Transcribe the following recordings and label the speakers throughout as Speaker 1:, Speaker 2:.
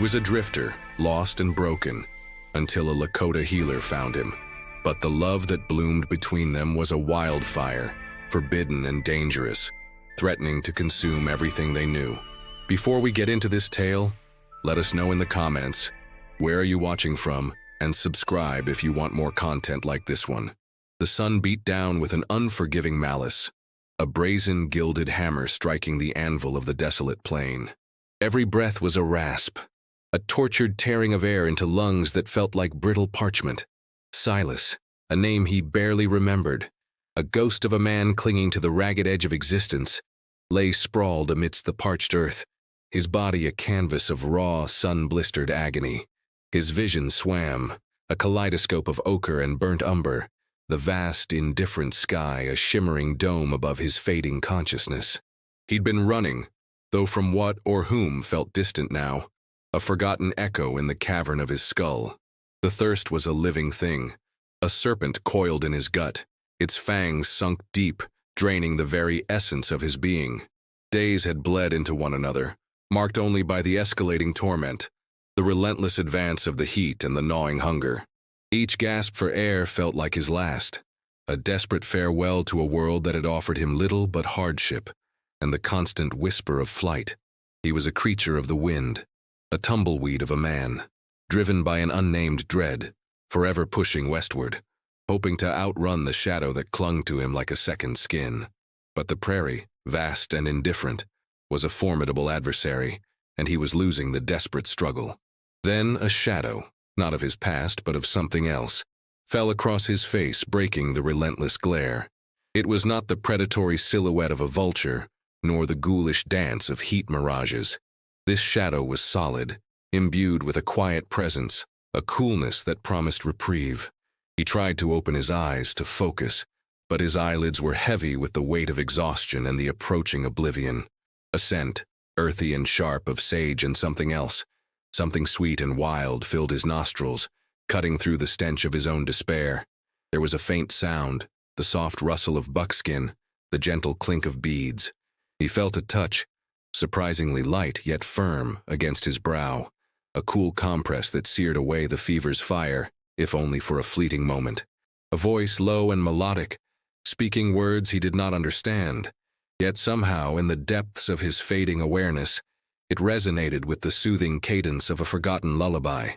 Speaker 1: was a drifter, lost and broken, until a Lakota healer found him. But the love that bloomed between them was a wildfire, forbidden and dangerous, threatening to consume everything they knew. Before we get into this tale, let us know in the comments, where are you watching from, and subscribe if you want more content like this one. The sun beat down with an unforgiving malice, a brazen gilded hammer striking the anvil of the desolate plain. Every breath was a rasp, a tortured tearing of air into lungs that felt like brittle parchment. Silas, a name he barely remembered, a ghost of a man clinging to the ragged edge of existence, lay sprawled amidst the parched earth, his body a canvas of raw, sun-blistered agony. His vision swam, a kaleidoscope of ochre and burnt umber, the vast, indifferent sky a shimmering dome above his fading consciousness. He'd been running, though from what or whom felt distant now, a forgotten echo in the cavern of his skull. The thirst was a living thing, a serpent coiled in his gut, its fangs sunk deep, draining the very essence of his being. Days had bled into one another, marked only by the escalating torment, the relentless advance of the heat and the gnawing hunger. Each gasp for air felt like his last, a desperate farewell to a world that had offered him little but hardship and the constant whisper of flight. He was a creature of the wind, a tumbleweed of a man, driven by an unnamed dread, forever pushing westward, hoping to outrun the shadow that clung to him like a second skin. But the prairie, vast and indifferent, was a formidable adversary, and he was losing the desperate struggle. Then a shadow, not of his past but of something else, fell across his face, breaking the relentless glare. It was not the predatory silhouette of a vulture, nor the ghoulish dance of heat mirages. This shadow was solid, imbued with a quiet presence, a coolness that promised reprieve. He tried to open his eyes, to focus, but his eyelids were heavy with the weight of exhaustion and the approaching oblivion. A scent, earthy and sharp, of sage and something else, something sweet and wild, filled his nostrils, cutting through the stench of his own despair. There was a faint sound, the soft rustle of buckskin, the gentle clink of beads. He felt a touch, surprisingly light yet firm, against his brow, a cool compress that seared away the fever's fire, if only for a fleeting moment. A voice low and melodic, speaking words he did not understand, yet somehow, in the depths of his fading awareness, it resonated with the soothing cadence of a forgotten lullaby.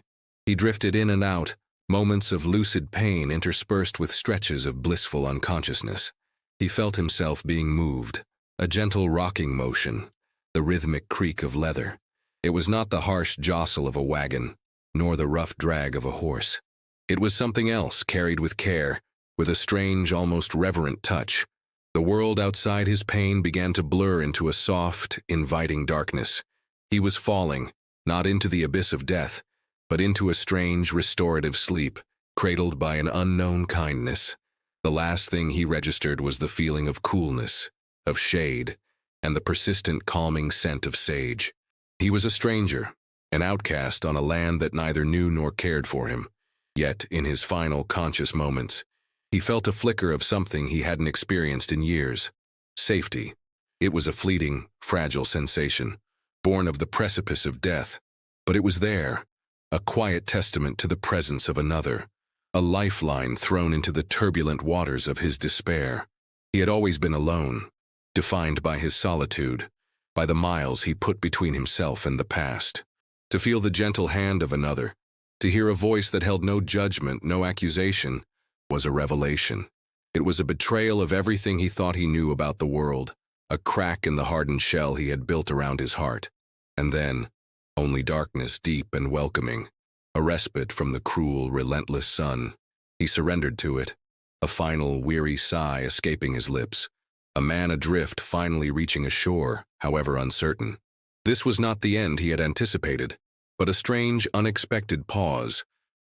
Speaker 1: He drifted in and out, moments of lucid pain interspersed with stretches of blissful unconsciousness. He felt himself being moved, a gentle rocking motion, the rhythmic creak of leather. It was not the harsh jostle of a wagon, nor the rough drag of a horse. It was something else, carried with care, with a strange, almost reverent touch. The world outside his pain began to blur into a soft, inviting darkness. He was falling, not into the abyss of death, but into a strange, restorative sleep, cradled by an unknown kindness. The last thing he registered was the feeling of coolness, of shade, and the persistent calming scent of sage. He was a stranger, an outcast on a land that neither knew nor cared for him. Yet, in his final conscious moments, he felt a flicker of something he hadn't experienced in years. Safety. It was a fleeting, fragile sensation, born of the precipice of death. But it was there, a quiet testament to the presence of another, a lifeline thrown into the turbulent waters of his despair. He had always been alone, defined by his solitude, by the miles he put between himself and the past. To feel the gentle hand of another, to hear a voice that held no judgment, no accusation, was a revelation. It was a betrayal of everything he thought he knew about the world, a crack in the hardened shell he had built around his heart. And then, only darkness, deep and welcoming, a respite from the cruel, relentless sun. He surrendered to it, a final, weary sigh escaping his lips, a man adrift finally reaching a shore, however uncertain. This was not the end he had anticipated, but a strange, unexpected pause,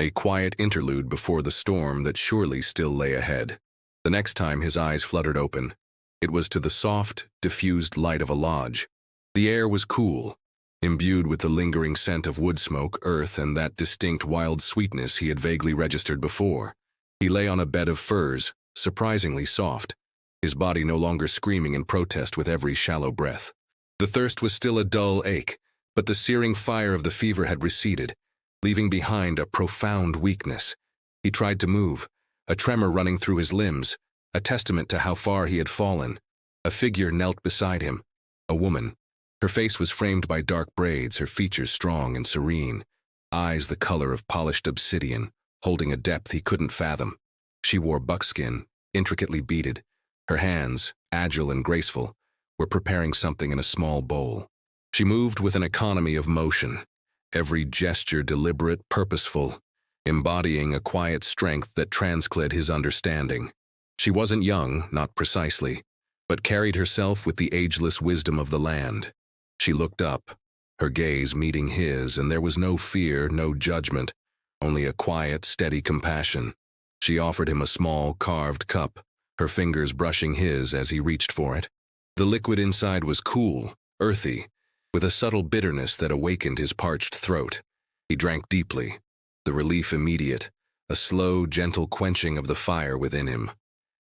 Speaker 1: a quiet interlude before the storm that surely still lay ahead. The next time his eyes fluttered open, it was to the soft, diffused light of a lodge. The air was cool, imbued with the lingering scent of wood smoke, earth, and that distinct wild sweetness he had vaguely registered before. He lay on a bed of furs, surprisingly soft, his body no longer screaming in protest with every shallow breath. The thirst was still a dull ache, but the searing fire of the fever had receded, leaving behind a profound weakness. He tried to move, a tremor running through his limbs, a testament to how far he had fallen. A figure knelt beside him, a woman. Her face was framed by dark braids, her features strong and serene, eyes the color of polished obsidian, holding a depth he couldn't fathom. She wore buckskin, intricately beaded. Her hands, agile and graceful, were preparing something in a small bowl. She moved with an economy of motion, every gesture deliberate, purposeful, embodying a quiet strength that transcended his understanding. She wasn't young, not precisely, but carried herself with the ageless wisdom of the land. She looked up, her gaze meeting his, and there was no fear, no judgment, only a quiet, steady compassion. She offered him a small, carved cup, her fingers brushing his as he reached for it. The liquid inside was cool, earthy, with a subtle bitterness that awakened his parched throat. He drank deeply, the relief immediate, a slow, gentle quenching of the fire within him.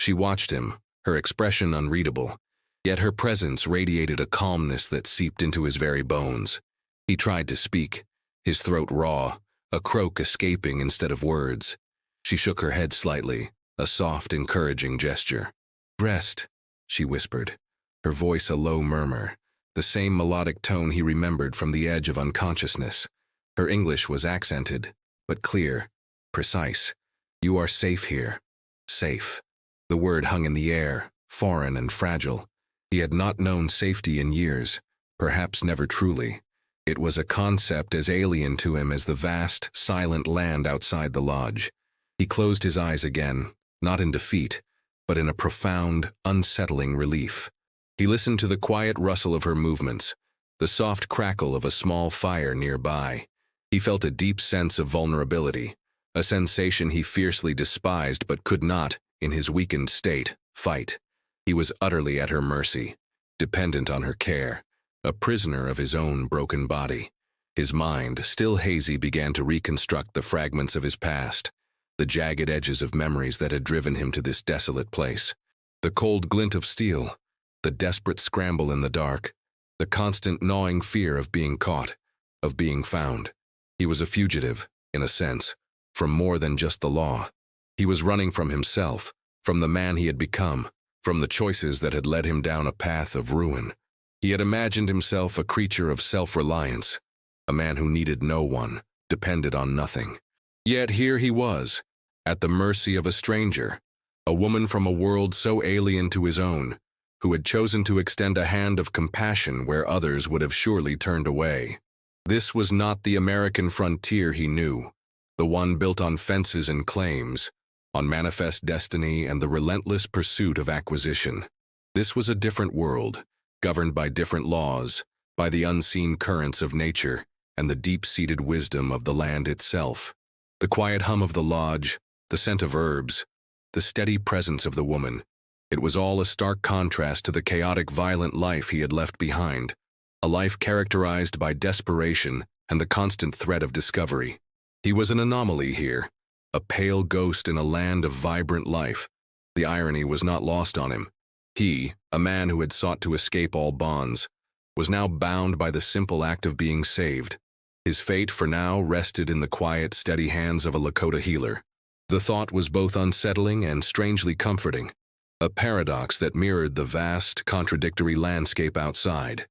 Speaker 1: She watched him, her expression unreadable, yet her presence radiated a calmness that seeped into his very bones. He tried to speak, his throat raw, a croak escaping instead of words. She shook her head slightly, a soft, encouraging gesture. "Rest," she whispered, her voice a low murmur, the same melodic tone he remembered from the edge of unconsciousness. Her English was accented, but clear, precise. "You are safe here." Safe. The word hung in the air, foreign and fragile. He had not known safety in years, perhaps never truly. It was a concept as alien to him as the vast, silent land outside the lodge. He closed his eyes again, not in defeat, but in a profound, unsettling relief. He listened to the quiet rustle of her movements, the soft crackle of a small fire nearby. He felt a deep sense of vulnerability, a sensation he fiercely despised but could not, in his weakened state, fight. He was utterly at her mercy, dependent on her care, a prisoner of his own broken body. His mind, still hazy, began to reconstruct the fragments of his past, the jagged edges of memories that had driven him to this desolate place. The cold glint of steel, the desperate scramble in the dark, the constant gnawing fear of being caught, of being found. He was a fugitive, in a sense, from more than just the law. He was running from himself, from the man he had become, from the choices that had led him down a path of ruin. He had imagined himself a creature of self-reliance, a man who needed no one, depended on nothing. Yet here he was, at the mercy of a stranger, a woman from a world so alien to his own, who had chosen to extend a hand of compassion where others would have surely turned away. This was not the American frontier he knew, the one built on fences and claims, on manifest destiny and the relentless pursuit of acquisition. This was a different world, governed by different laws, by the unseen currents of nature and the deep-seated wisdom of the land itself. The quiet hum of the lodge, the scent of herbs, the steady presence of the woman. It was all a stark contrast to the chaotic, violent life he had left behind, a life characterized by desperation and the constant threat of discovery. He was an anomaly here, a pale ghost in a land of vibrant life. The irony was not lost on him. He, a man who had sought to escape all bonds, was now bound by the simple act of being saved. His fate for now rested in the quiet, steady hands of a Lakota healer. The thought was both unsettling and strangely comforting, a paradox that mirrored the vast, contradictory landscape outside.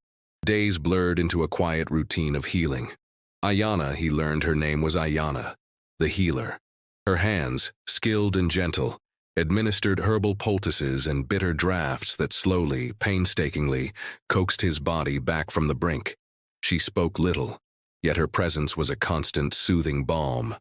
Speaker 1: Days blurred into a quiet routine of healing. Ayana, he learned her name was Ayana, the healer. Her hands, skilled and gentle, administered herbal poultices and bitter draughts that slowly, painstakingly, coaxed his body back from the brink. She spoke little, yet her presence was a constant, soothing balm.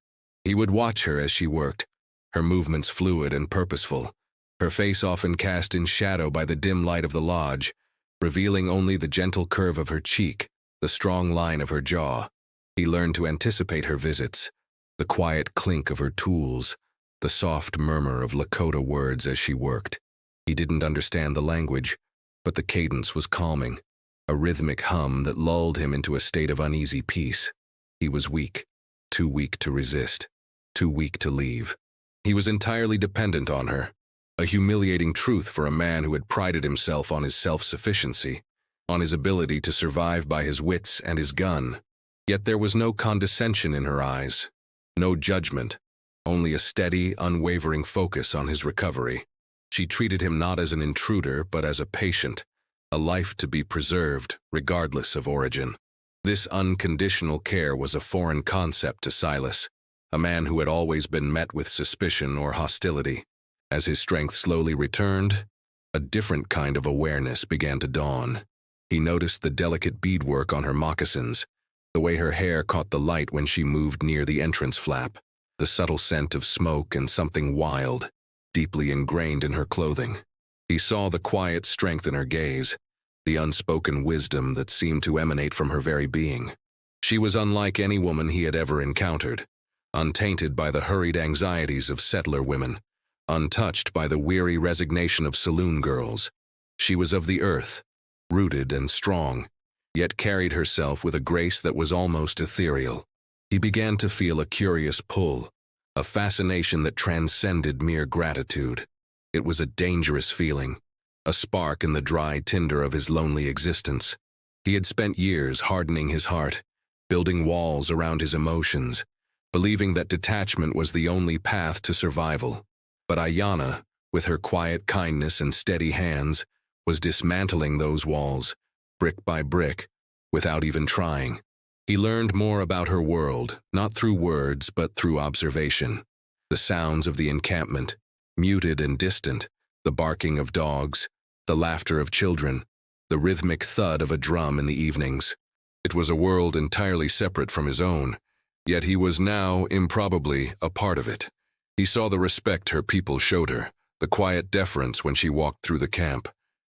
Speaker 1: He would watch her as she worked, her movements fluid and purposeful, her face often cast in shadow by the dim light of the lodge, revealing only the gentle curve of her cheek, the strong line of her jaw. He learned to anticipate her visits, the quiet clink of her tools, the soft murmur of Lakota words as she worked. He didn't understand the language, but the cadence was calming, a rhythmic hum that lulled him into a state of uneasy peace. He was weak, too weak to resist, too weak to leave. He was entirely dependent on her, a humiliating truth for a man who had prided himself on his self-sufficiency. on his ability to survive by his wits and his gun. Yet there was no condescension in her eyes, no judgment, only a steady, unwavering focus on his recovery. She treated him not as an intruder, but as a patient, a life to be preserved, regardless of origin. This unconditional care was a foreign concept to Silas, a man who had always been met with suspicion or hostility. As his strength slowly returned, a different kind of awareness began to dawn. He noticed the delicate beadwork on her moccasins, the way her hair caught the light when she moved near the entrance flap, the subtle scent of smoke and something wild, deeply ingrained in her clothing. He saw the quiet strength in her gaze, the unspoken wisdom that seemed to emanate from her very being. She was unlike any woman he had ever encountered, untainted by the hurried anxieties of settler women, untouched by the weary resignation of saloon girls. She was of the earth, rooted and strong, yet carried herself with a grace that was almost ethereal. He began to feel a curious pull, a fascination that transcended mere gratitude. It was a dangerous feeling, a spark in the dry tinder of his lonely existence. He had spent years hardening his heart, building walls around his emotions, believing that detachment was the only path to survival. But Ayanna, with her quiet kindness and steady hands, was dismantling those walls, brick by brick, without even trying. He learned more about her world, not through words but through observation. The sounds of the encampment, muted and distant, the barking of dogs, the laughter of children, the rhythmic thud of a drum in the evenings. It was a world entirely separate from his own, yet he was now, improbably, a part of it. He saw the respect her people showed her, the quiet deference when she walked through the camp.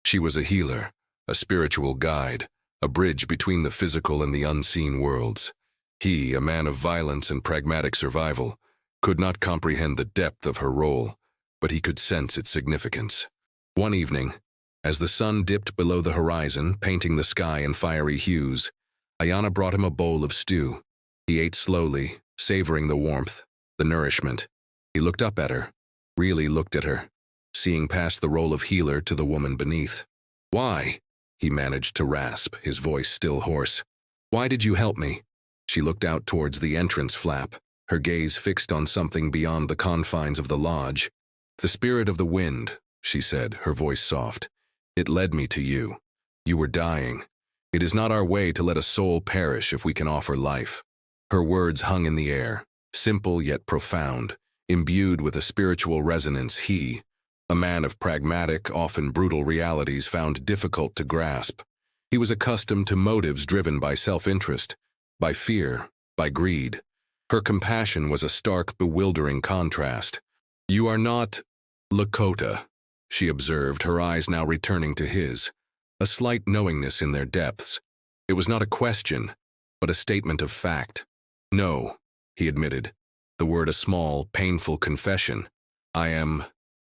Speaker 1: She was a healer, a spiritual guide, a bridge between the physical and the unseen worlds. He, a man of violence and pragmatic survival, could not comprehend the depth of her role, but he could sense its significance. One evening, as the sun dipped below the horizon, painting the sky in fiery hues, Ayanna brought him a bowl of stew. He ate slowly, savoring the warmth, the nourishment. He looked up at her, really looked at her, seeing past the role of healer to the woman beneath. "Why?" he managed to rasp, his voice still hoarse. "Why did you help me?" She looked out towards the entrance flap, her gaze fixed on something beyond the confines of the lodge. "The spirit of the wind," she said, her voice soft. "It led me to you. You were dying. It is not our way to let a soul perish if we can offer life." Her words hung in the air, simple yet profound, imbued with a spiritual resonance he, a man of pragmatic, often brutal realities, found difficult to grasp. He was accustomed to motives driven by self-interest, by fear, by greed. Her compassion was a stark, bewildering contrast. "You are not Lakota," she observed, her eyes now returning to his, a slight knowingness in their depths. It was not a question, but a statement of fact. "No," he admitted, the word a small, painful confession. "I am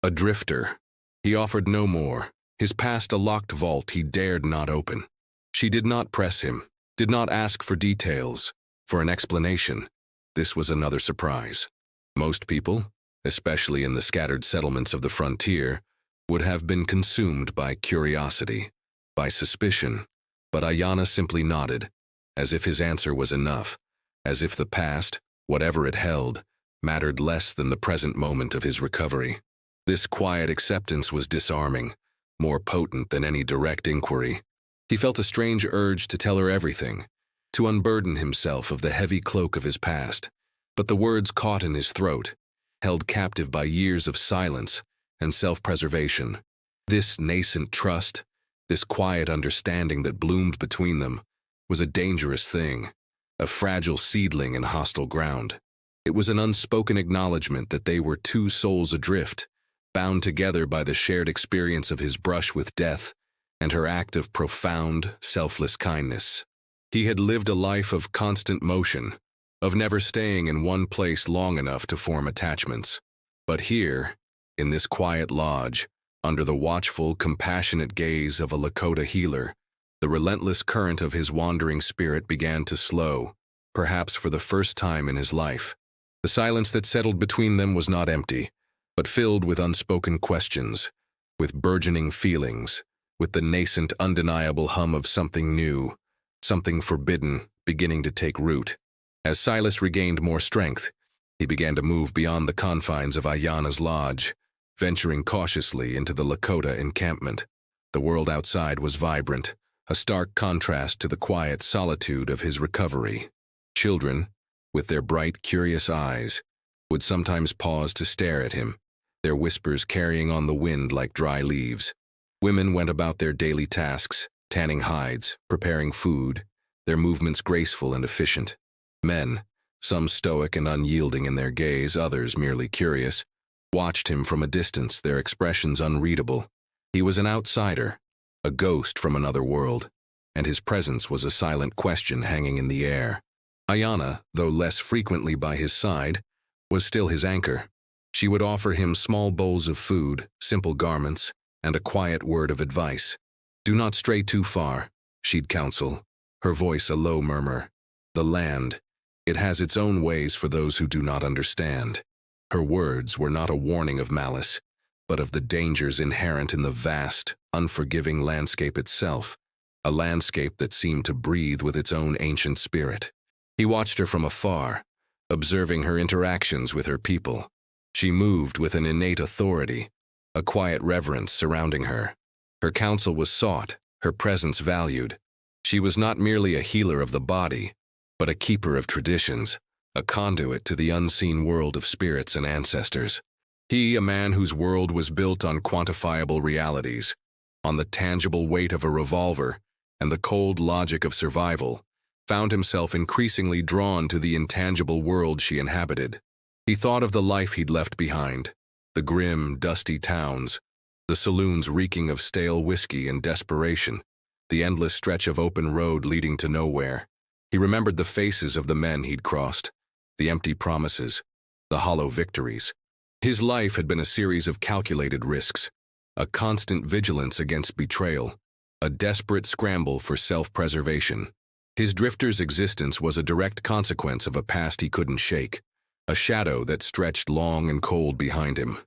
Speaker 1: a drifter." He offered no more, his past a locked vault he dared not open. She did not press him, did not ask for details, for an explanation. This was another surprise. Most people, especially in the scattered settlements of the frontier, would have been consumed by curiosity, by suspicion, but Ayanna simply nodded, as if his answer was enough, as if the past, whatever it held, mattered less than the present moment of his recovery. This quiet acceptance was disarming, more potent than any direct inquiry. He felt a strange urge to tell her everything, to unburden himself of the heavy cloak of his past, but the words caught in his throat, held captive by years of silence and self-preservation. This nascent trust, this quiet understanding that bloomed between them, was a dangerous thing, a fragile seedling in hostile ground. It was an unspoken acknowledgement that they were two souls adrift, bound together by the shared experience of his brush with death and her act of profound, selfless kindness. He had lived a life of constant motion, of never staying in one place long enough to form attachments. But here, in this quiet lodge, under the watchful, compassionate gaze of a Lakota healer, the relentless current of his wandering spirit began to slow, perhaps for the first time in his life. The silence that settled between them was not empty, but filled with unspoken questions, with burgeoning feelings, with the nascent, undeniable hum of something new, something forbidden, beginning to take root. As Silas regained more strength, he began to move beyond the confines of Ayana's lodge, venturing cautiously into the Lakota encampment. The world outside was vibrant, a stark contrast to the quiet solitude of his recovery. Children, with their bright, curious eyes, would sometimes pause to stare at him, their whispers carrying on the wind like dry leaves. Women went about their daily tasks, tanning hides, preparing food, their movements graceful and efficient. Men, some stoic and unyielding in their gaze, others merely curious, watched him from a distance, their expressions unreadable. He was an outsider, a ghost from another world, and his presence was a silent question hanging in the air. Ayana, though less frequently by his side, was still his anchor. She would offer him small bowls of food, simple garments, and a quiet word of advice. "Do not stray too far," she'd counsel, her voice a low murmur. "The land, it has its own ways for those who do not understand." Her words were not a warning of malice, but of the dangers inherent in the vast, unforgiving landscape itself, a landscape that seemed to breathe with its own ancient spirit. He watched her from afar, observing her interactions with her people. She moved with an innate authority, a quiet reverence surrounding her. Her counsel was sought, her presence valued. She was not merely a healer of the body, but a keeper of traditions, a conduit to the unseen world of spirits and ancestors. He, a man whose world was built on quantifiable realities, on the tangible weight of a revolver and the cold logic of survival, found himself increasingly drawn to the intangible world she inhabited. He thought of the life he'd left behind, the grim, dusty towns, the saloons reeking of stale whiskey and desperation, the endless stretch of open road leading to nowhere. He remembered the faces of the men he'd crossed, the empty promises, the hollow victories. His life had been a series of calculated risks, a constant vigilance against betrayal, a desperate scramble for self-preservation. His drifter's existence was a direct consequence of a past he couldn't shake, a shadow that stretched long and cold behind him.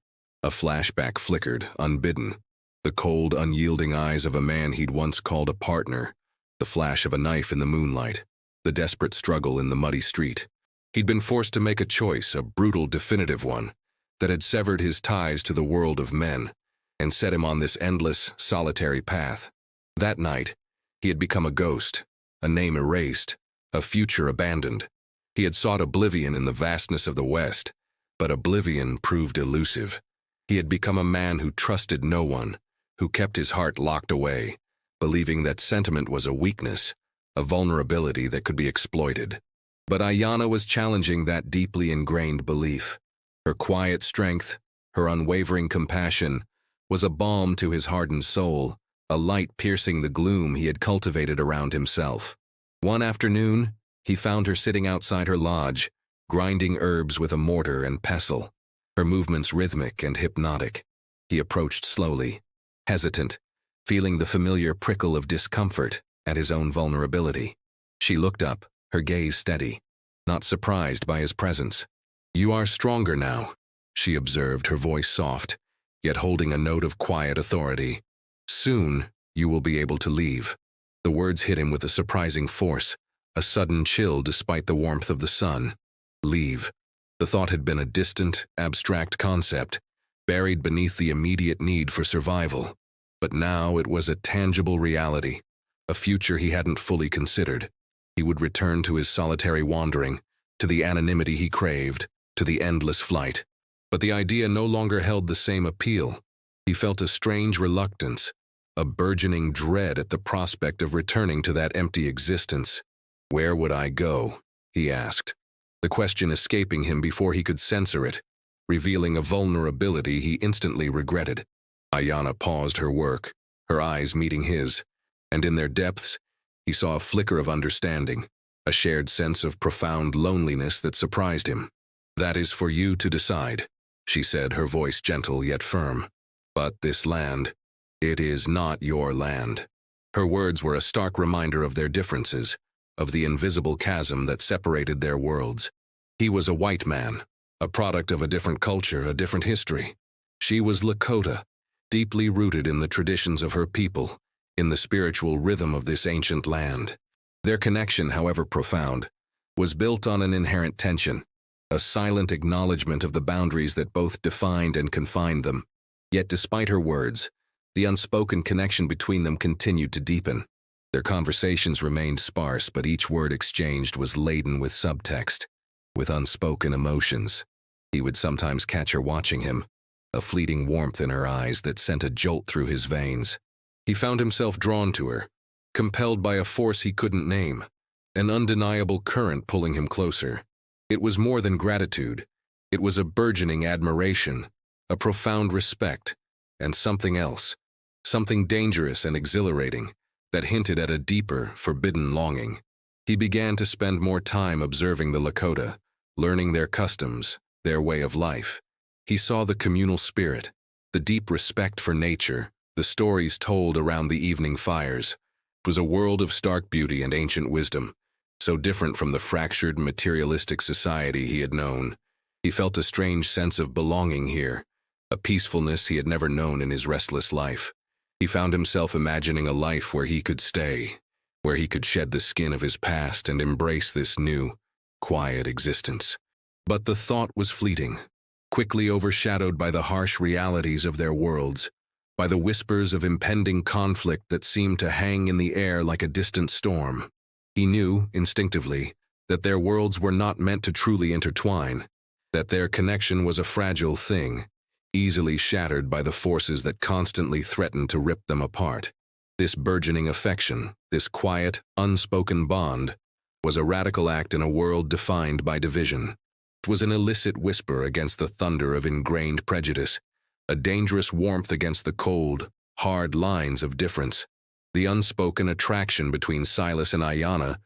Speaker 1: A flashback flickered, unbidden, the cold, unyielding eyes of a man he'd once called a partner, the flash of a knife in the moonlight, the desperate struggle in the muddy street. He'd been forced to make a choice, a brutal, definitive one, that had severed his ties to the world of men and set him on this endless, solitary path. That night, he had become a ghost, a name erased, a future abandoned. He had sought oblivion in the vastness of the West, but oblivion proved elusive. He had become a man who trusted no one, who kept his heart locked away, believing that sentiment was a weakness, a vulnerability that could be exploited. But Ayana was challenging that deeply ingrained belief. Her quiet strength, her unwavering compassion, was a balm to his hardened soul, a light piercing the gloom he had cultivated around himself. One afternoon, he found her sitting outside her lodge, grinding herbs with a mortar and pestle, her movements rhythmic and hypnotic. He approached slowly, hesitant, feeling the familiar prickle of discomfort at his own vulnerability. She looked up, her gaze steady, not surprised by his presence. "You are stronger now," she observed, her voice soft, yet holding a note of quiet authority. "Soon, you will be able to leave." The words hit him with a surprising force, a sudden chill despite the warmth of the sun. Leave. The thought had been a distant, abstract concept, buried beneath the immediate need for survival. But now it was a tangible reality, a future he hadn't fully considered. He would return to his solitary wandering, to the anonymity he craved, to the endless flight. But the idea no longer held the same appeal. He felt a strange reluctance, a burgeoning dread at the prospect of returning to that empty existence. "Where would I go?" he asked, the question escaping him before he could censor it, revealing a vulnerability he instantly regretted. Ayana paused her work, her eyes meeting his, and in their depths, he saw a flicker of understanding, a shared sense of profound loneliness that surprised him. "That is for you to decide," she said, her voice gentle yet firm. "But this land, it is not your land." Her words were a stark reminder of their differences, of the invisible chasm that separated their worlds. He was a white man, a product of a different culture, a different history. She was Lakota, deeply rooted in the traditions of her people, in the spiritual rhythm of this ancient land. Their connection, however profound, was built on an inherent tension, a silent acknowledgement of the boundaries that both defined and confined them. Yet despite her words, the unspoken connection between them continued to deepen. Their conversations remained sparse, but each word exchanged was laden with subtext, with unspoken emotions. He would sometimes catch her watching him, a fleeting warmth in her eyes that sent a jolt through his veins. He found himself drawn to her, compelled by a force he couldn't name, an undeniable current pulling him closer. It was more than gratitude. It was a burgeoning admiration, a profound respect, and something else, something dangerous and exhilarating, that hinted at a deeper, forbidden longing. He began to spend more time observing the Lakota, learning their customs, their way of life. He saw the communal spirit, the deep respect for nature, the stories told around the evening fires. It was a world of stark beauty and ancient wisdom, so different from the fractured, materialistic society he had known. He felt a strange sense of belonging here, a peacefulness he had never known in his restless life. He found himself imagining a life where he could stay, where he could shed the skin of his past and embrace this new, quiet existence. But the thought was fleeting, quickly overshadowed by the harsh realities of their worlds, by the whispers of impending conflict that seemed to hang in the air like a distant storm. He knew, instinctively, that their worlds were not meant to truly intertwine, that their connection was a fragile thing, easily shattered by the forces that constantly threatened to rip them apart. This burgeoning affection, this quiet, unspoken bond, was a radical act in a world defined by division. It was an illicit whisper against the thunder of ingrained prejudice, a dangerous warmth against the cold, hard lines of difference. The unspoken attraction between Silas and Ayanna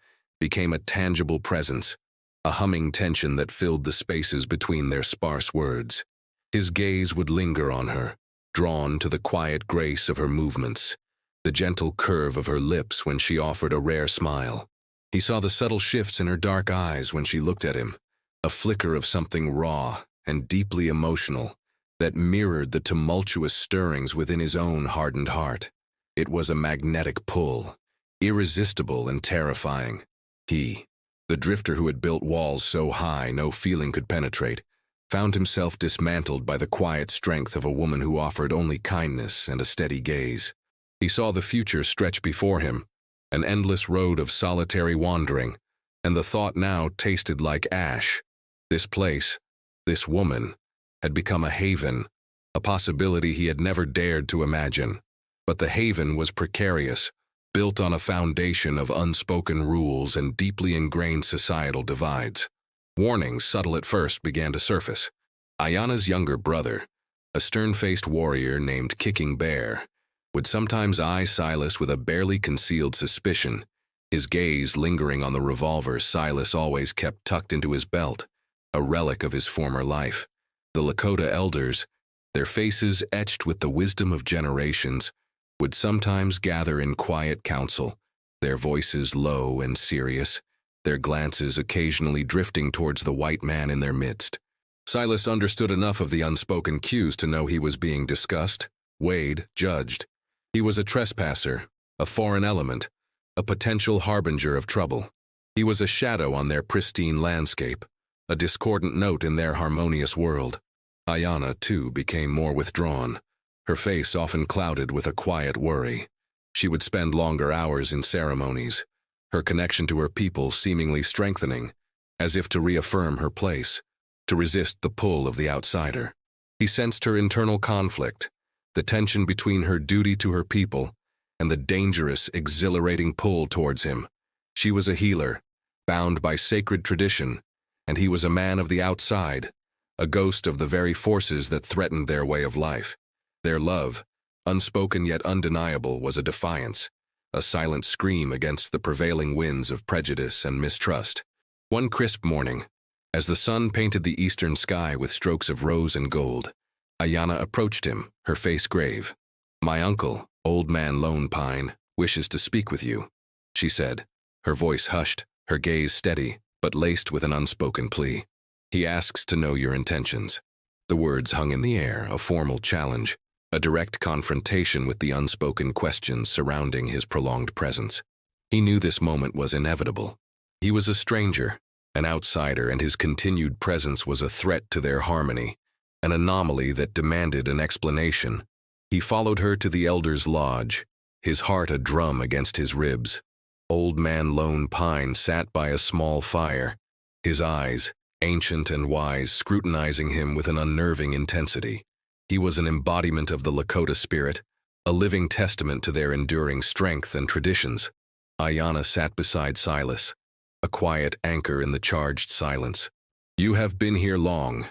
Speaker 1: became a tangible presence, a humming tension that filled the spaces between their sparse words. His gaze would linger on her, drawn to the quiet grace of her movements, the gentle curve of her lips when she offered a rare smile. He saw the subtle shifts in her dark eyes when she looked at him, a flicker of something raw and deeply emotional that mirrored the tumultuous stirrings within his own hardened heart. It was a magnetic pull, irresistible and terrifying. He, the drifter who had built walls so high no feeling could penetrate, found himself dismantled by the quiet strength of a woman who offered only kindness and a steady gaze. He saw the future stretch before him, an endless road of solitary wandering, and the thought now tasted like ash. This place, this woman, had become a haven, a possibility he had never dared to imagine. But the haven was precarious, built on a foundation of unspoken rules and deeply ingrained societal divides. Warnings, subtle at first, began to surface. Ayanna's younger brother, a stern-faced warrior named Kicking Bear, would sometimes eye Silas with a barely concealed suspicion, his gaze lingering on the revolver Silas always kept tucked into his belt, a relic of his former life. The Lakota elders, their faces etched with the wisdom of generations, would sometimes gather in quiet council, their voices low and serious, their glances occasionally drifting towards the white man in their midst. Silas understood enough of the unspoken cues to know he was being discussed, weighed, judged. He was a trespasser, a foreign element, a potential harbinger of trouble. He was a shadow on their pristine landscape, a discordant note in their harmonious world. Ayanna, too, became more withdrawn, her face often clouded with a quiet worry. She would spend longer hours in ceremonies, her connection to her people seemingly strengthening, as if to reaffirm her place, to resist the pull of the outsider. He sensed her internal conflict, the tension between her duty to her people and the dangerous, exhilarating pull towards him. She was a healer, bound by sacred tradition, and he was a man of the outside, a ghost of the very forces that threatened their way of life. Their love, unspoken yet undeniable, was a defiance, a silent scream against the prevailing winds of prejudice and mistrust. One crisp morning, as the sun painted the eastern sky with strokes of rose and gold, Ayanna approached him, her face grave. "My uncle, Old Man Lone Pine, wishes to speak with you," she said, her voice hushed, her gaze steady, but laced with an unspoken plea. "He asks to know your intentions." The words hung in the air, a formal challenge, a direct confrontation with the unspoken questions surrounding his prolonged presence. He knew this moment was inevitable. He was a stranger, an outsider, and his continued presence was a threat to their harmony, an anomaly that demanded an explanation. He followed her to the elder's lodge, his heart a drum against his ribs. Old Man Lone Pine sat by a small fire, his eyes, ancient and wise, scrutinizing him with an unnerving intensity. He was an embodiment of the Lakota spirit, a living testament to their enduring strength and traditions. Ayanna sat beside Silas, a quiet anchor in the charged silence. "You have been here long,"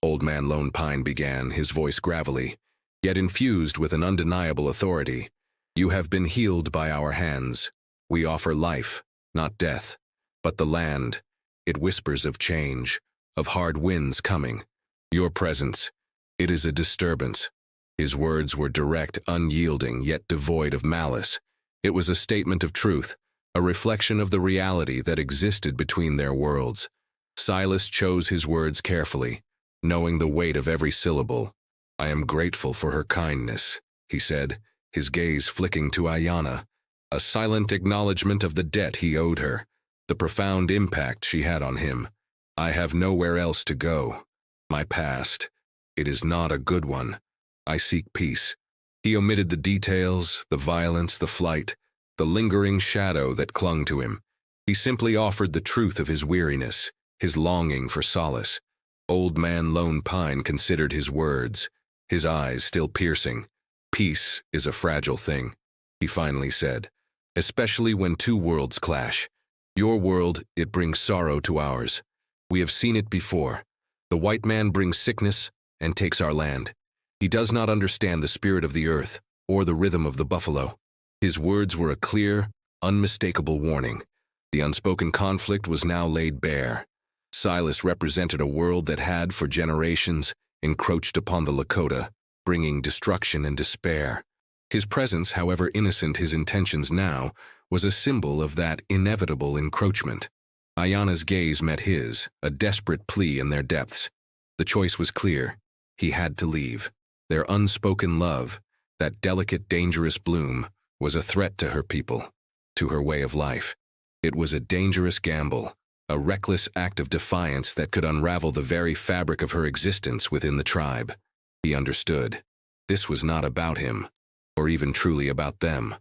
Speaker 1: Old Man Lone Pine began, his voice gravelly, yet infused with an undeniable authority. "You have been healed by our hands. We offer life, not death, but the land. It whispers of change, of hard winds coming. Your presence, it is a disturbance." His words were direct, unyielding, yet devoid of malice. It was a statement of truth, a reflection of the reality that existed between their worlds. Silas chose his words carefully, knowing the weight of every syllable. "I am grateful for her kindness," he said, his gaze flicking to Ayanna, a silent acknowledgement of the debt he owed her, the profound impact she had on him. "I have nowhere else to go. My past, it is not a good one. I seek peace." He omitted the details, the violence, the flight, the lingering shadow that clung to him. He simply offered the truth of his weariness, his longing for solace. Old Man Lone Pine considered his words, his eyes still piercing. "Peace is a fragile thing," he finally said, "especially when two worlds clash. Your world, it brings sorrow to ours. We have seen it before. The white man brings sickness and takes our land. He does not understand the spirit of the earth or the rhythm of the buffalo." His words were a clear, unmistakable warning. The unspoken conflict was now laid bare. Silas represented a world that had, for generations, encroached upon the Lakota, bringing destruction and despair. His presence, however innocent his intentions now, was a symbol of that inevitable encroachment. Ayanna's gaze met his, a desperate plea in their depths. The choice was clear. He had to leave. Their unspoken love, that delicate, dangerous bloom, was a threat to her people, to her way of life. It was a dangerous gamble, a reckless act of defiance that could unravel the very fabric of her existence within the tribe. He understood. This was not about him, or even truly about them.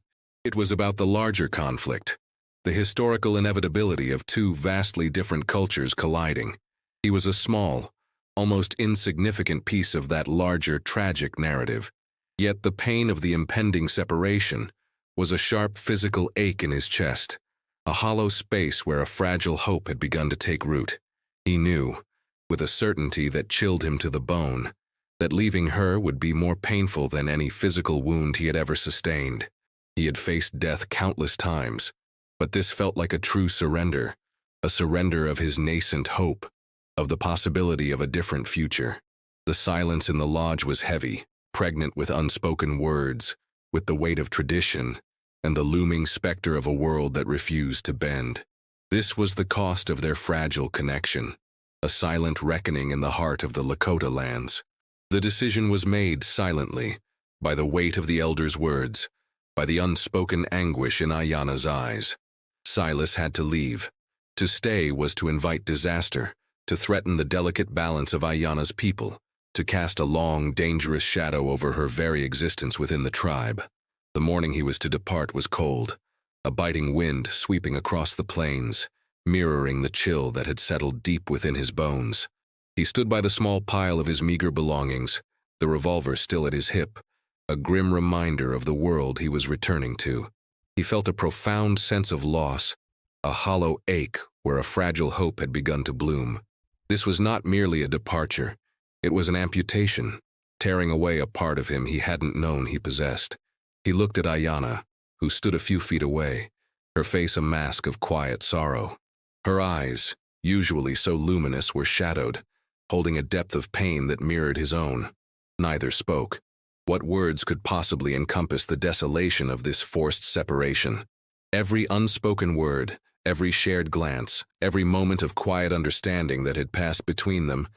Speaker 1: It was about the larger conflict, the historical inevitability of two vastly different cultures colliding. He was a small, almost insignificant piece of that larger, tragic narrative. Yet the pain of the impending separation was a sharp physical ache in his chest, a hollow space where a fragile hope had begun to take root. He knew, with a certainty that chilled him to the bone, that leaving her would be more painful than any physical wound he had ever sustained. He had faced death countless times, but this felt like a true surrender, a surrender of his nascent hope, of the possibility of a different future. The silence in the lodge was heavy, pregnant with unspoken words, with the weight of tradition, and the looming specter of a world that refused to bend. This was the cost of their fragile connection, a silent reckoning in the heart of the Lakota lands. The decision was made silently, by the weight of the elder's words, by the unspoken anguish in Ayanna's eyes. Silas had to leave. To stay was to invite disaster, to threaten the delicate balance of Ayanna's people, to cast a long, dangerous shadow over her very existence within the tribe. The morning he was to depart was cold, a biting wind sweeping across the plains, mirroring the chill that had settled deep within his bones. He stood by the small pile of his meager belongings, the revolver still at his hip, a grim reminder of the world he was returning to. He felt a profound sense of loss, a hollow ache where a fragile hope had begun to bloom. This was not merely a departure, it was an amputation, tearing away a part of him he hadn't known he possessed. He looked at Ayanna, who stood a few feet away, her face a mask of quiet sorrow. Her eyes, usually so luminous, were shadowed, holding a depth of pain that mirrored his own. Neither spoke. What words could possibly encompass the desolation of this forced separation? Every unspoken word, every shared glance, every moment of quiet understanding that had passed between them,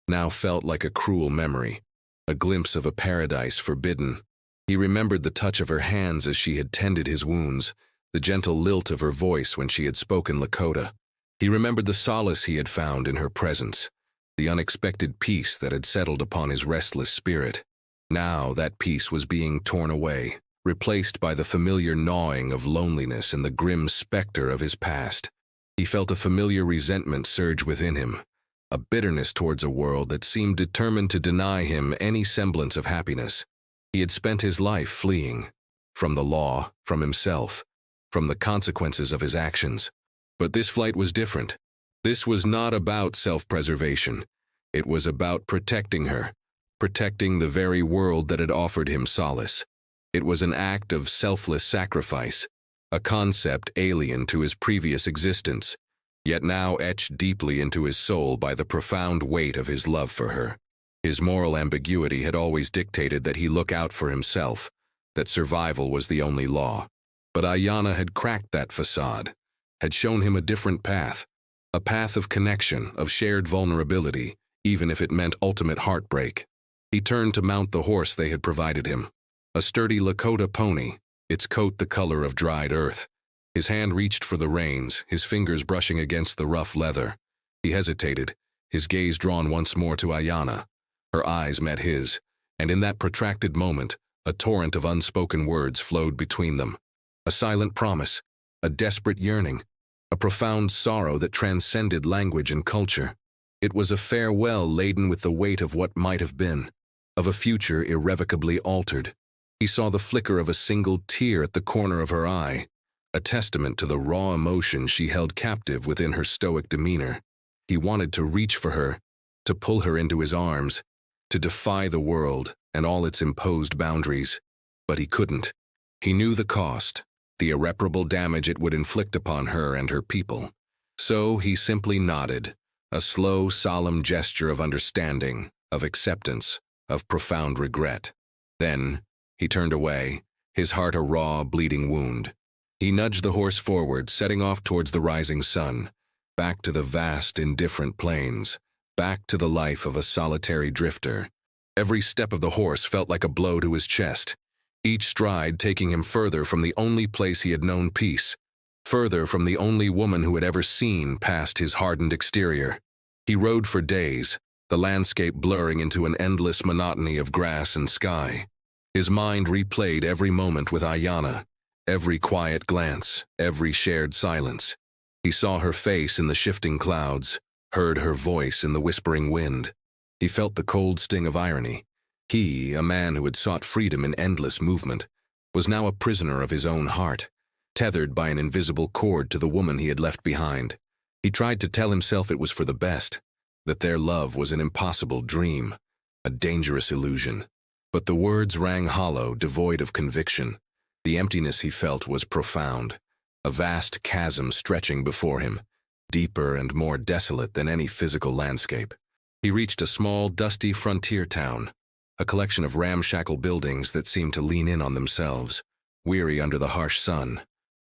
Speaker 1: now felt like a cruel memory, a glimpse of a paradise forbidden. He remembered the touch of her hands as she had tended his wounds, the gentle lilt of her voice when she had spoken Lakota. He remembered the solace he had found in her presence, the unexpected peace that had settled upon his restless spirit. Now that peace was being torn away, replaced by the familiar gnawing of loneliness and the grim specter of his past. He felt a familiar resentment surge within him, a bitterness towards a world that seemed determined to deny him any semblance of happiness. He had spent his life fleeing from the law, from himself, from the consequences of his actions. But this flight was different. This was not about self-preservation. It was about protecting her, protecting the very world that had offered him solace. It was an act of selfless sacrifice, a concept alien to his previous existence, yet now etched deeply into his soul by the profound weight of his love for her. His moral ambiguity had always dictated that he look out for himself, that survival was the only law. But Ayanna had cracked that facade, had shown him a different path, a path of connection, of shared vulnerability, even if it meant ultimate heartbreak. He turned to mount the horse they had provided him, a sturdy Lakota pony, its coat the color of dried earth. His hand reached for the reins, his fingers brushing against the rough leather. He hesitated, his gaze drawn once more to Ayanna. Her eyes met his, and in that protracted moment, a torrent of unspoken words flowed between them. A silent promise, a desperate yearning, a profound sorrow that transcended language and culture. It was a farewell laden with the weight of what might have been, of a future irrevocably altered. He saw the flicker of a single tear at the corner of her eye, a testament to the raw emotion she held captive within her stoic demeanor. He wanted to reach for her, to pull her into his arms, to defy the world and all its imposed boundaries. But he couldn't. He knew the cost, the irreparable damage it would inflict upon her and her people. So he simply nodded, a slow, solemn gesture of understanding, of acceptance, of profound regret. Then he turned away, his heart a raw, bleeding wound. He nudged the horse forward, setting off towards the rising sun, back to the vast, indifferent plains, back to the life of a solitary drifter. Every step of the horse felt like a blow to his chest, each stride taking him further from the only place he had known peace, further from the only woman who had ever seen past his hardened exterior. He rode for days, the landscape blurring into an endless monotony of grass and sky. His mind replayed every moment with Ayanna, every quiet glance, every shared silence. He saw her face in the shifting clouds, heard her voice in the whispering wind. He felt the cold sting of irony. He, a man who had sought freedom in endless movement, was now a prisoner of his own heart, tethered by an invisible cord to the woman he had left behind. He tried to tell himself it was for the best, that their love was an impossible dream, a dangerous illusion. But the words rang hollow, devoid of conviction. The emptiness he felt was profound, a vast chasm stretching before him, deeper and more desolate than any physical landscape. He reached a small, dusty frontier town, a collection of ramshackle buildings that seemed to lean in on themselves, weary under the harsh sun.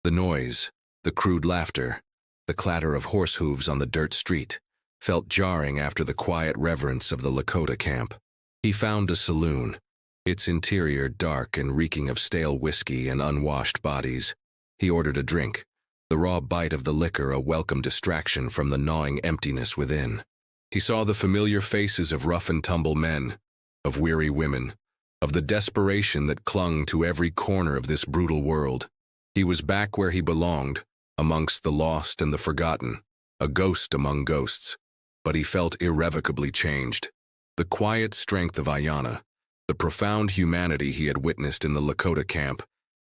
Speaker 1: The noise, the crude laughter, the clatter of horse hooves on the dirt street, felt jarring after the quiet reverence of the Lakota camp. He found a saloon, its interior dark and reeking of stale whiskey and unwashed bodies. He ordered a drink, the raw bite of the liquor a welcome distraction from the gnawing emptiness within. He saw the familiar faces of rough-and-tumble men, of weary women, of the desperation that clung to every corner of this brutal world. He was back where he belonged, amongst the lost and the forgotten, a ghost among ghosts. But he felt irrevocably changed. The quiet strength of Ayanna, the profound humanity he had witnessed in the Lakota camp,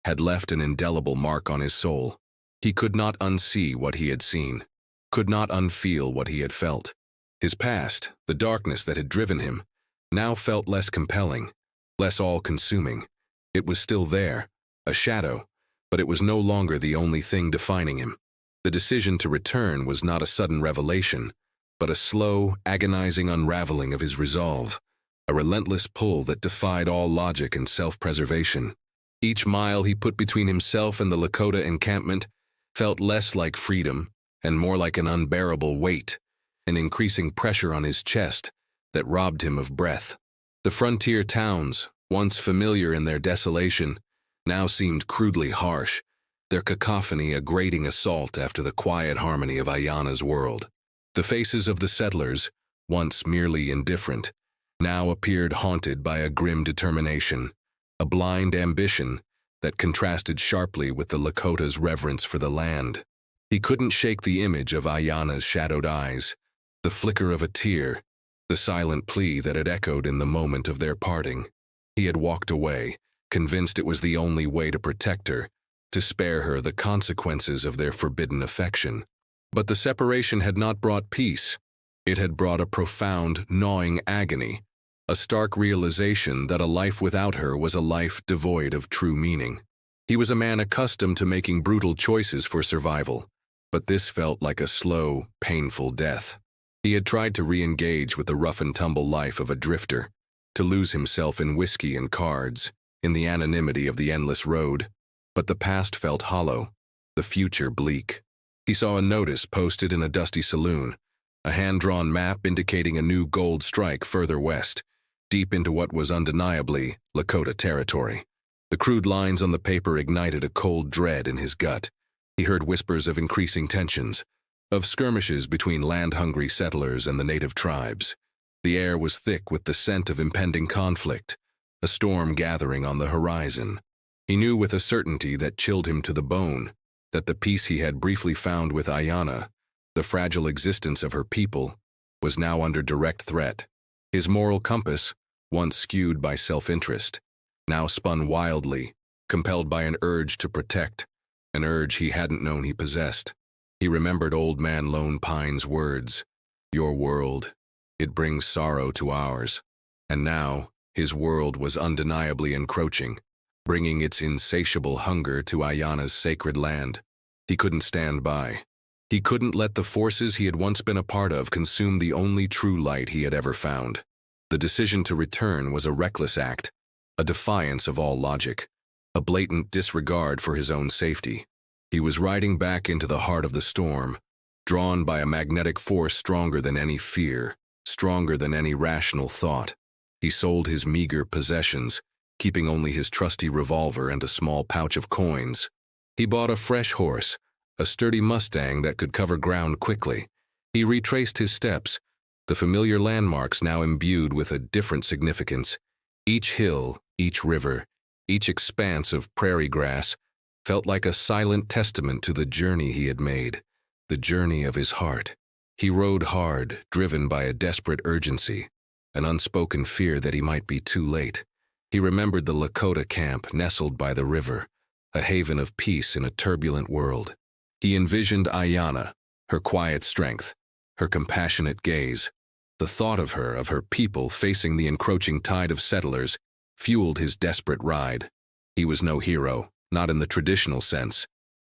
Speaker 1: had left an indelible mark on his soul. He could not unsee what he had seen, could not unfeel what he had felt. His past, the darkness that had driven him, now felt less compelling, less all-consuming. It was still there, a shadow, but it was no longer the only thing defining him. The decision to return was not a sudden revelation, but a slow, agonizing unraveling of his resolve, a relentless pull that defied all logic and self-preservation. Each mile he put between himself and the Lakota encampment felt less like freedom and more like an unbearable weight, an increasing pressure on his chest that robbed him of breath. The frontier towns, once familiar in their desolation, now seemed crudely harsh, their cacophony a grating assault after the quiet harmony of Ayana's world. The faces of the settlers, once merely indifferent, now appeared haunted by a grim determination, a blind ambition that contrasted sharply with the Lakota's reverence for the land. He couldn't shake the image of Ayana's shadowed eyes, the flicker of a tear, the silent plea that had echoed in the moment of their parting. He had walked away, convinced it was the only way to protect her, to spare her the consequences of their forbidden affection. But the separation had not brought peace. It had brought a profound, gnawing agony, a stark realization that a life without her was a life devoid of true meaning. He was a man accustomed to making brutal choices for survival, but this felt like a slow, painful death. He had tried to re-engage with the rough-and-tumble life of a drifter, to lose himself in whiskey and cards, in the anonymity of the endless road. But the past felt hollow, the future bleak. He saw a notice posted in a dusty saloon, a hand-drawn map indicating a new gold strike further west, deep into what was undeniably Lakota territory. The crude lines on the paper ignited a cold dread in his gut. He heard whispers of increasing tensions, of skirmishes between land-hungry settlers and the native tribes. The air was thick with the scent of impending conflict, a storm gathering on the horizon. He knew with a certainty that chilled him to the bone that the peace he had briefly found with Ayana, the fragile existence of her people, was now under direct threat. His moral compass, once skewed by self-interest, now spun wildly, compelled by an urge to protect, an urge he hadn't known he possessed. He remembered Old Man Lone Pine's words, "Your world, it brings sorrow to ours." And now, his world was undeniably encroaching, bringing its insatiable hunger to Ayana's sacred land. He couldn't stand by. He couldn't let the forces he had once been a part of consume the only true light he had ever found. The decision to return was a reckless act, a defiance of all logic, a blatant disregard for his own safety. He was riding back into the heart of the storm, drawn by a magnetic force stronger than any fear, stronger than any rational thought. He sold his meager possessions, keeping only his trusty revolver and a small pouch of coins. He bought a fresh horse, a sturdy Mustang that could cover ground quickly. He retraced his steps, the familiar landmarks now imbued with a different significance. Each hill, each river, each expanse of prairie grass felt like a silent testament to the journey he had made, the journey of his heart. He rode hard, driven by a desperate urgency, an unspoken fear that he might be too late. He remembered the Lakota camp nestled by the river, a haven of peace in a turbulent world. He envisioned Ayana, her quiet strength, her compassionate gaze. The thought of her people facing the encroaching tide of settlers, fueled his desperate ride. He was no hero, not in the traditional sense.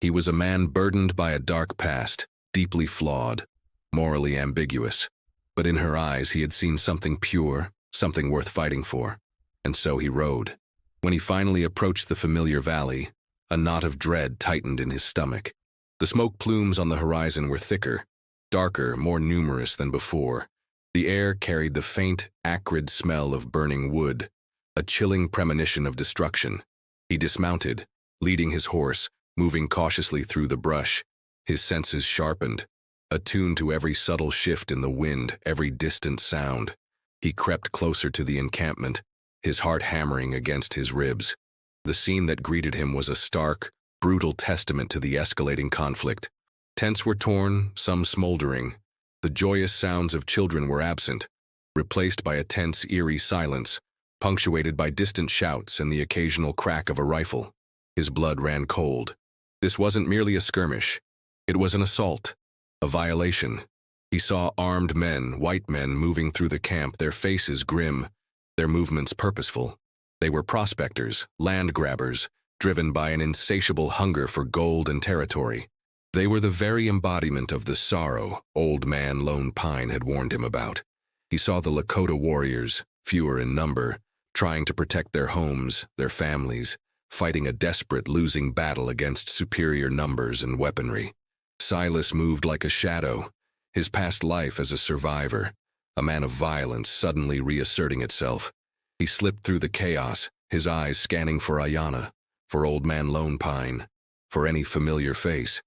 Speaker 1: He was a man burdened by a dark past, deeply flawed, morally ambiguous. But in her eyes he had seen something pure, something worth fighting for. And so he rode. When he finally approached the familiar valley, a knot of dread tightened in his stomach. The smoke plumes on the horizon were thicker, darker, more numerous than before. The air carried the faint, acrid smell of burning wood, a chilling premonition of destruction. He dismounted, leading his horse, moving cautiously through the brush, his senses sharpened, attuned to every subtle shift in the wind, every distant sound. He crept closer to the encampment, his heart hammering against his ribs. The scene that greeted him was a stark, brutal testament to the escalating conflict. Tents were torn, some smoldering. The joyous sounds of children were absent, replaced by a tense, eerie silence, punctuated by distant shouts and the occasional crack of a rifle. His blood ran cold. This wasn't merely a skirmish. It was an assault, a violation. He saw armed men, white men, moving through the camp, their faces grim, their movements purposeful. They were prospectors, land grabbers, driven by an insatiable hunger for gold and territory. They were the very embodiment of the sorrow Old Man Lone Pine had warned him about. He saw the Lakota warriors, fewer in number, trying to protect their homes, their families, fighting a desperate losing battle against superior numbers and weaponry. Silas moved like a shadow, his past life as a survivor, a man of violence suddenly reasserting itself. He slipped through the chaos, his eyes scanning for Ayanna, for Old Man Lone Pine, for any familiar face.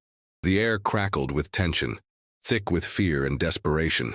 Speaker 1: The air crackled with tension, thick with fear and desperation.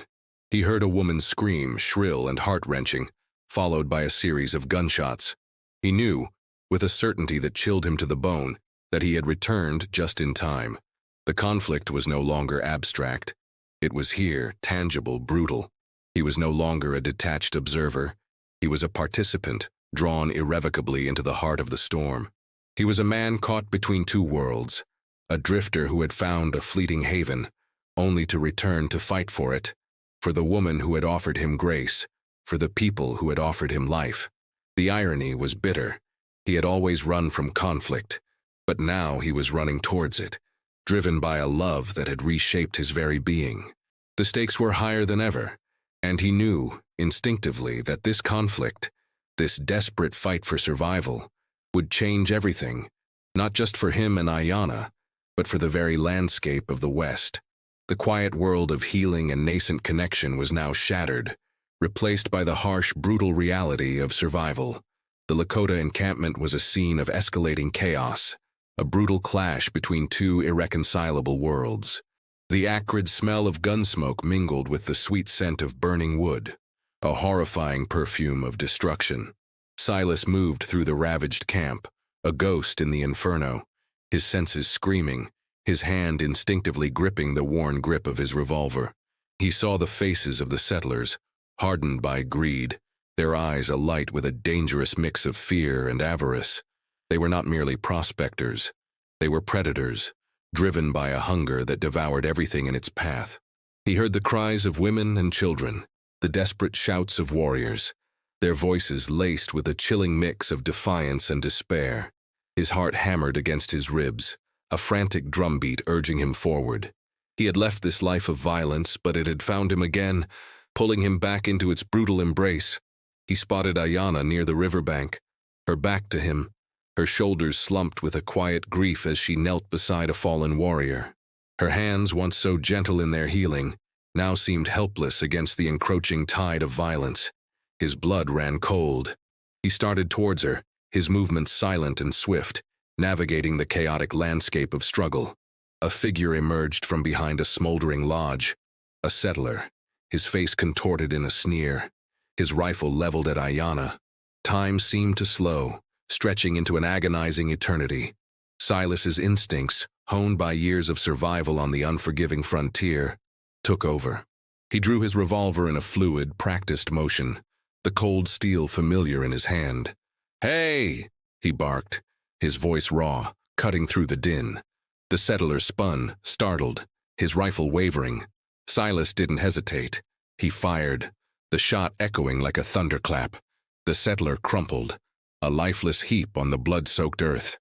Speaker 1: He heard a woman's scream, shrill and heart-wrenching, followed by a series of gunshots. He knew, with a certainty that chilled him to the bone, that he had returned just in time. The conflict was no longer abstract. It was here, tangible, brutal. He was no longer a detached observer. He was a participant, drawn irrevocably into the heart of the storm. He was a man caught between two worlds, a drifter who had found a fleeting haven, only to return to fight for it, for the woman who had offered him grace, for the people who had offered him life. The irony was bitter. He had always run from conflict, but now he was running towards it, driven by a love that had reshaped his very being. The stakes were higher than ever, and he knew, instinctively, that this conflict, this desperate fight for survival, would change everything, not just for him and Ayanna, but for the very landscape of the West. The quiet world of healing and nascent connection was now shattered, replaced by the harsh, brutal reality of survival. The Lakota encampment was a scene of escalating chaos, a brutal clash between two irreconcilable worlds. The acrid smell of gunsmoke mingled with the sweet scent of burning wood, a horrifying perfume of destruction. Silas moved through the ravaged camp, a ghost in the inferno, his senses screaming, his hand instinctively gripping the worn grip of his revolver. He saw the faces of the settlers, hardened by greed, their eyes alight with a dangerous mix of fear and avarice. They were not merely prospectors. They were predators, driven by a hunger that devoured everything in its path. He heard the cries of women and children, the desperate shouts of warriors, their voices laced with a chilling mix of defiance and despair. His heart hammered against his ribs, a frantic drumbeat urging him forward. He had left this life of violence, but it had found him again, pulling him back into its brutal embrace. He spotted Ayanna near the riverbank, her back to him, her shoulders slumped with a quiet grief as she knelt beside a fallen warrior. Her hands, once so gentle in their healing, now seemed helpless against the encroaching tide of violence. His blood ran cold. He started towards her, his movements silent and swift, navigating the chaotic landscape of struggle. A figure emerged from behind a smoldering lodge, a settler, his face contorted in a sneer, his rifle leveled at Ayanna. Time seemed to slow, stretching into an agonizing eternity. Silas's instincts, honed by years of survival on the unforgiving frontier, took over. He drew his revolver in a fluid, practiced motion, the cold steel familiar in his hand. "Hey!" he barked, his voice raw, cutting through the din. The settler spun, startled, his rifle wavering. Silas didn't hesitate. He fired, the shot echoing like a thunderclap. The settler crumpled, a lifeless heap on the blood-soaked earth.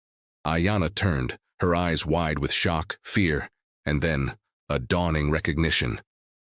Speaker 1: Ayanna turned, her eyes wide with shock, fear, and then a dawning recognition.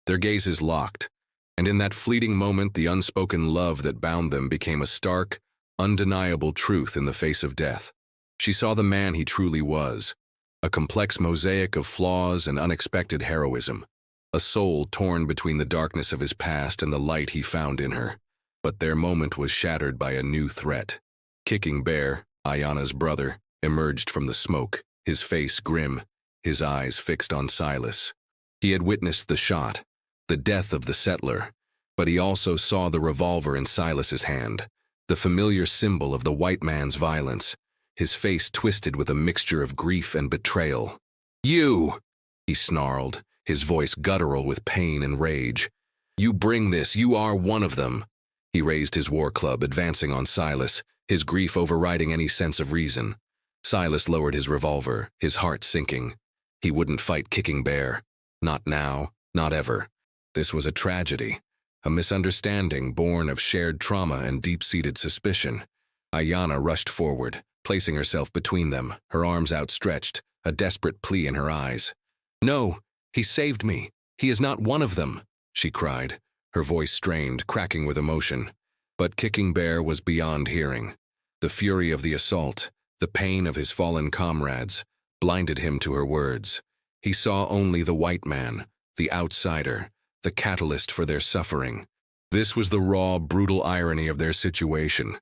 Speaker 1: Their gazes locked, and in that fleeting moment the unspoken love that bound them became a stark, undeniable truth in the face of death. She saw the man he truly was, a complex mosaic of flaws and unexpected heroism, a soul torn between the darkness of his past and the light he found in her. But their moment was shattered by a new threat. Kicking Bear, Ayanna's brother, emerged from the smoke, his face grim, his eyes fixed on Silas. He had witnessed the shot, the death of the settler, but he also saw the revolver in Silas's hand, the familiar symbol of the white man's violence, his face twisted with a mixture of grief and betrayal. "You!" he snarled, his voice guttural with pain and rage. "You bring this, you are one of them." He raised his war club, advancing on Silas, his grief overriding any sense of reason. Silas lowered his revolver, his heart sinking. He wouldn't fight Kicking Bear. Not now, not ever. This was a tragedy, a misunderstanding born of shared trauma and deep-seated suspicion. Ayanna rushed forward, placing herself between them, her arms outstretched, a desperate plea in her eyes. "No, he saved me. He is not one of them," she cried, her voice strained, cracking with emotion. But Kicking Bear was beyond hearing. The fury of the assault, the pain of his fallen comrades, blinded him to her words. He saw only the white man, the outsider, the catalyst for their suffering. This was the raw, brutal irony of their situation.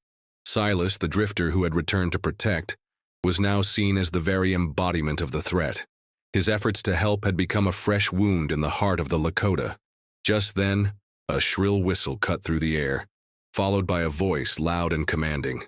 Speaker 1: Silas, the drifter who had returned to protect, was now seen as the very embodiment of the threat. His efforts to help had become a fresh wound in the heart of the Lakota. Just then, a shrill whistle cut through the air, followed by a voice loud and commanding.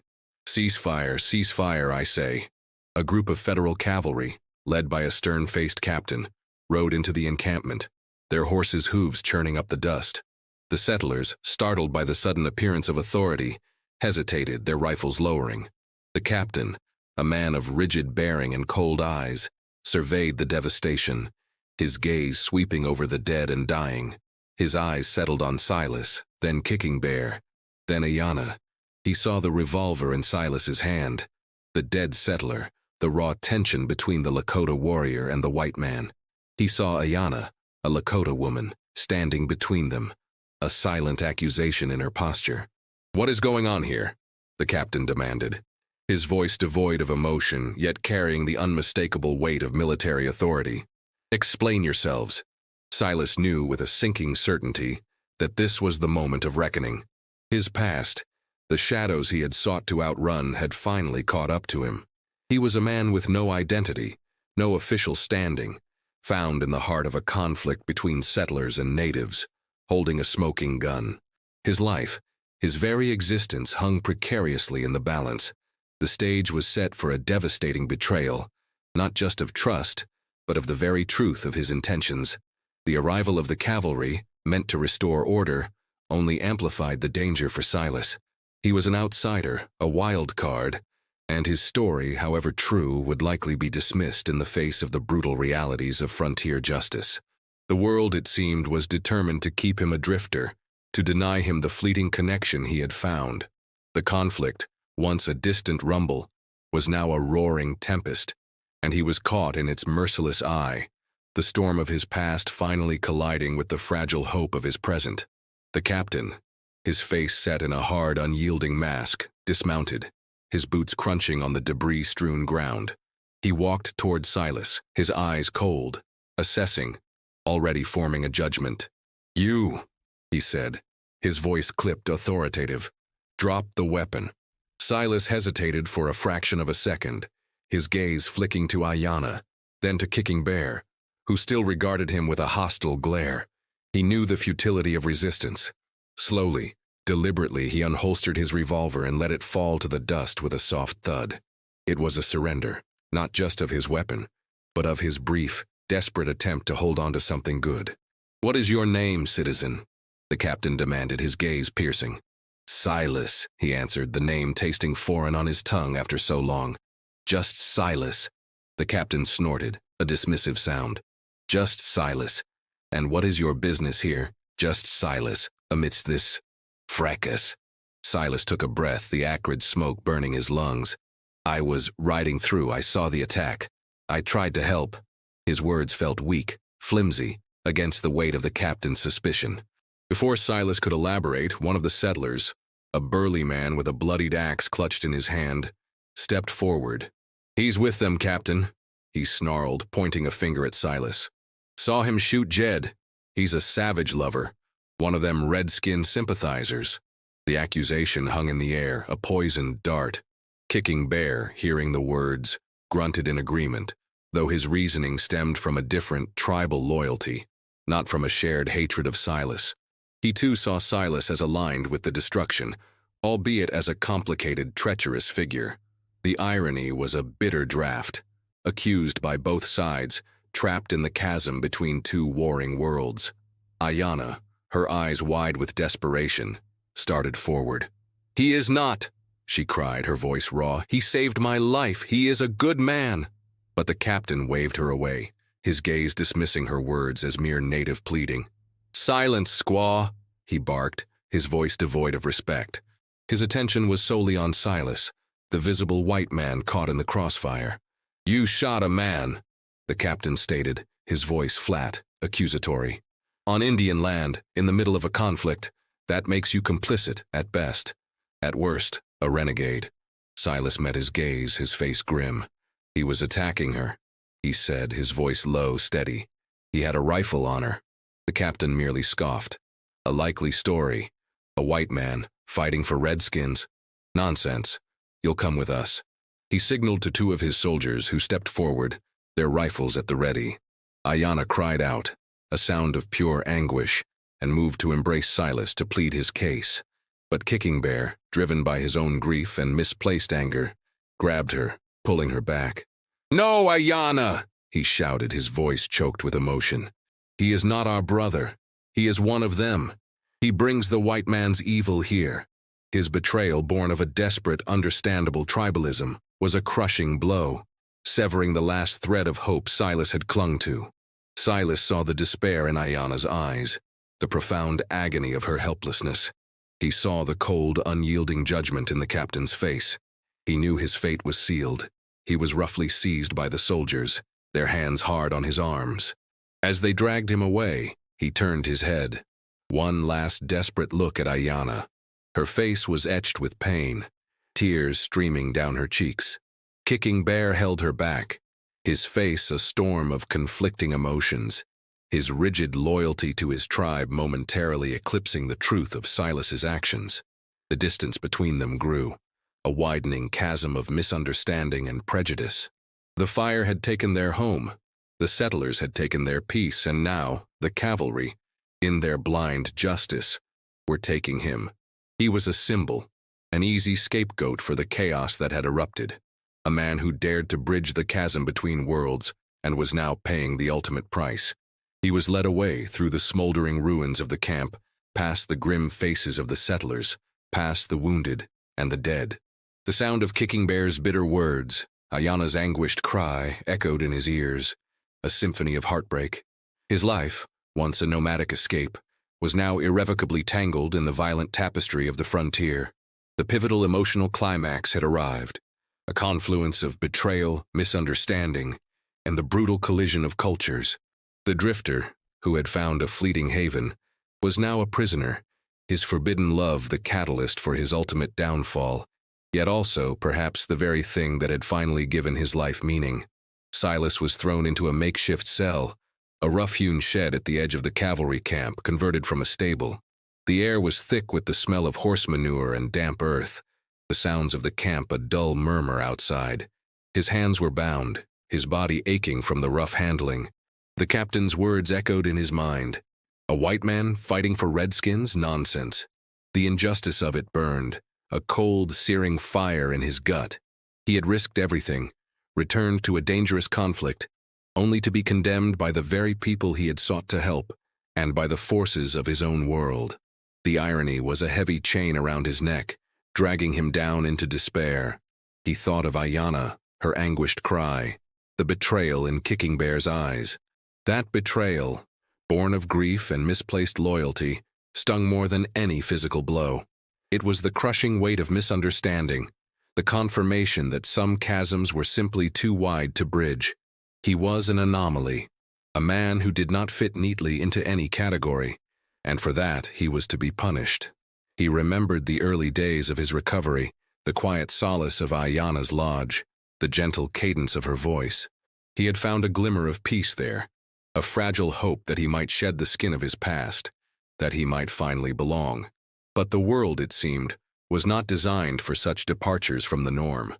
Speaker 1: "Ceasefire, ceasefire, I say." A group of federal cavalry, led by a stern-faced captain, rode into the encampment, their horses' hooves churning up the dust. The settlers, startled by the sudden appearance of authority, hesitated, their rifles lowering. The captain, a man of rigid bearing and cold eyes, surveyed the devastation, his gaze sweeping over the dead and dying. His eyes settled on Silas, then Kicking Bear, then Ayanna. He saw the revolver in Silas's hand, the dead settler, the raw tension between the Lakota warrior and the white man. He saw Ayanna, a Lakota woman, standing between them, a silent accusation in her posture. "What is going on here?" the captain demanded, his voice devoid of emotion, yet carrying the unmistakable weight of military authority. "Explain yourselves." Silas knew with a sinking certainty that this was the moment of reckoning. His past, the shadows he had sought to outrun, had finally caught up to him. He was a man with no identity, no official standing, found in the heart of a conflict between settlers and natives, holding a smoking gun. His life, his very existence, hung precariously in the balance. The stage was set for a devastating betrayal, not just of trust, but of the very truth of his intentions. The arrival of the cavalry, meant to restore order, only amplified the danger for Silas. He was an outsider, a wild card, and his story, however true, would likely be dismissed in the face of the brutal realities of frontier justice. The world, it seemed, was determined to keep him a drifter, to deny him the fleeting connection he had found. The conflict, once a distant rumble, was now a roaring tempest, and he was caught in its merciless eye, the storm of his past finally colliding with the fragile hope of his present. The captain, his face set in a hard, unyielding mask, dismounted, his boots crunching on the debris-strewn ground. He walked toward Silas, his eyes cold, assessing, already forming a judgment. "You," he said, his voice clipped, authoritative. "Drop the weapon." Silas hesitated for a fraction of a second, his gaze flicking to Ayanna, then to Kicking Bear, who still regarded him with a hostile glare. He knew the futility of resistance. Slowly, deliberately, he unholstered his revolver and let it fall to the dust with a soft thud. It was a surrender, not just of his weapon, but of his brief, desperate attempt to hold on to something good. "What is your name, citizen?" the captain demanded, his gaze piercing. "Silas," he answered, the name tasting foreign on his tongue after so long. "Just Silas." The captain snorted, a dismissive sound. "Just Silas. And what is your business here, just Silas, amidst this fracas?" Silas took a breath, the acrid smoke burning his lungs. "I was riding through. I saw the attack. I tried to help." His words felt weak, flimsy, against the weight of the captain's suspicion. Before Silas could elaborate, one of the settlers, a burly man with a bloodied axe clutched in his hand, stepped forward. "He's with them, Captain," he snarled, pointing a finger at Silas. "Saw him shoot Jed. He's a savage lover, one of them redskin sympathizers." The accusation hung in the air, a poisoned dart. Kicking Bear, hearing the words, grunted in agreement, though his reasoning stemmed from a different tribal loyalty, not from a shared hatred of Silas. He too saw Silas as aligned with the destruction, albeit as a complicated, treacherous figure. The irony was a bitter draught, accused by both sides, trapped in the chasm between two warring worlds. Ayanna, her eyes wide with desperation, started forward. "He is not," she cried, her voice raw. "He saved my life. He is a good man." But the captain waved her away, his gaze dismissing her words as mere native pleading. "Silence, squaw," he barked, his voice devoid of respect. His attention was solely on Silas, the visible white man caught in the crossfire. "You shot a man," the captain stated, his voice flat, accusatory. "On Indian land, in the middle of a conflict, that makes you complicit, at best. At worst, a renegade." Silas met his gaze, his face grim. "He was attacking her," he said, his voice low, steady. "He had a rifle on her." The captain merely scoffed. "A likely story. A white man, fighting for redskins? Nonsense. You'll come with us. He signaled to two of his soldiers who stepped forward, their rifles at the ready. Ayanna cried out, a sound of pure anguish, and moved to embrace Silas to plead his case. But Kicking Bear, driven by his own grief and misplaced anger, grabbed her, pulling her back. "No, Ayanna!" he shouted, his voice choked with emotion. "He is not our brother. He is one of them. He brings the white man's evil here." His betrayal, born of a desperate, understandable tribalism, was a crushing blow, severing the last thread of hope Silas had clung to. Silas saw the despair in Ayanna's eyes, the profound agony of her helplessness. He saw the cold, unyielding judgment in the captain's face. He knew his fate was sealed. He was roughly seized by the soldiers, their hands hard on his arms. As they dragged him away, he turned his head. One last desperate look at Ayanna. Her face was etched with pain, tears streaming down her cheeks. Kicking Bear held her back, his face a storm of conflicting emotions, his rigid loyalty to his tribe momentarily eclipsing the truth of Silas's actions. The distance between them grew, a widening chasm of misunderstanding and prejudice. The fire had taken their home, the settlers had taken their peace, and now the cavalry, in their blind justice, were taking him. He was a symbol, an easy scapegoat for the chaos that had erupted, a man who dared to bridge the chasm between worlds and was now paying the ultimate price. He was led away through the smoldering ruins of the camp, past the grim faces of the settlers, past the wounded and the dead. The sound of Kicking Bear's bitter words, Ayanna's anguished cry, echoed in his ears, a symphony of heartbreak. His life, once a nomadic escape, was now irrevocably tangled in the violent tapestry of the frontier. The pivotal emotional climax had arrived, a confluence of betrayal, misunderstanding, and the brutal collision of cultures. The drifter, who had found a fleeting haven, was now a prisoner, his forbidden love the catalyst for his ultimate downfall, yet also, perhaps, the very thing that had finally given his life meaning. Silas was thrown into a makeshift cell, a rough-hewn shed at the edge of the cavalry camp, converted from a stable. The air was thick with the smell of horse manure and damp earth, the sounds of the camp a dull murmur outside. His hands were bound, his body aching from the rough handling. The captain's words echoed in his mind. A white man fighting for redskins? Nonsense. The injustice of it burned, a cold, searing fire in his gut. He had risked everything, returned to a dangerous conflict, only to be condemned by the very people he had sought to help, and by the forces of his own world. The irony was a heavy chain around his neck, dragging him down into despair. He thought of Ayanna, her anguished cry, the betrayal in Kicking Bear's eyes. That betrayal, born of grief and misplaced loyalty, stung more than any physical blow. It was the crushing weight of misunderstanding, the confirmation that some chasms were simply too wide to bridge. He was an anomaly, a man who did not fit neatly into any category, and for that he was to be punished. He remembered the early days of his recovery, the quiet solace of Ayanna's lodge, the gentle cadence of her voice. He had found a glimmer of peace there, a fragile hope that he might shed the skin of his past, that he might finally belong. But the world, it seemed, was not designed for such departures from the norm.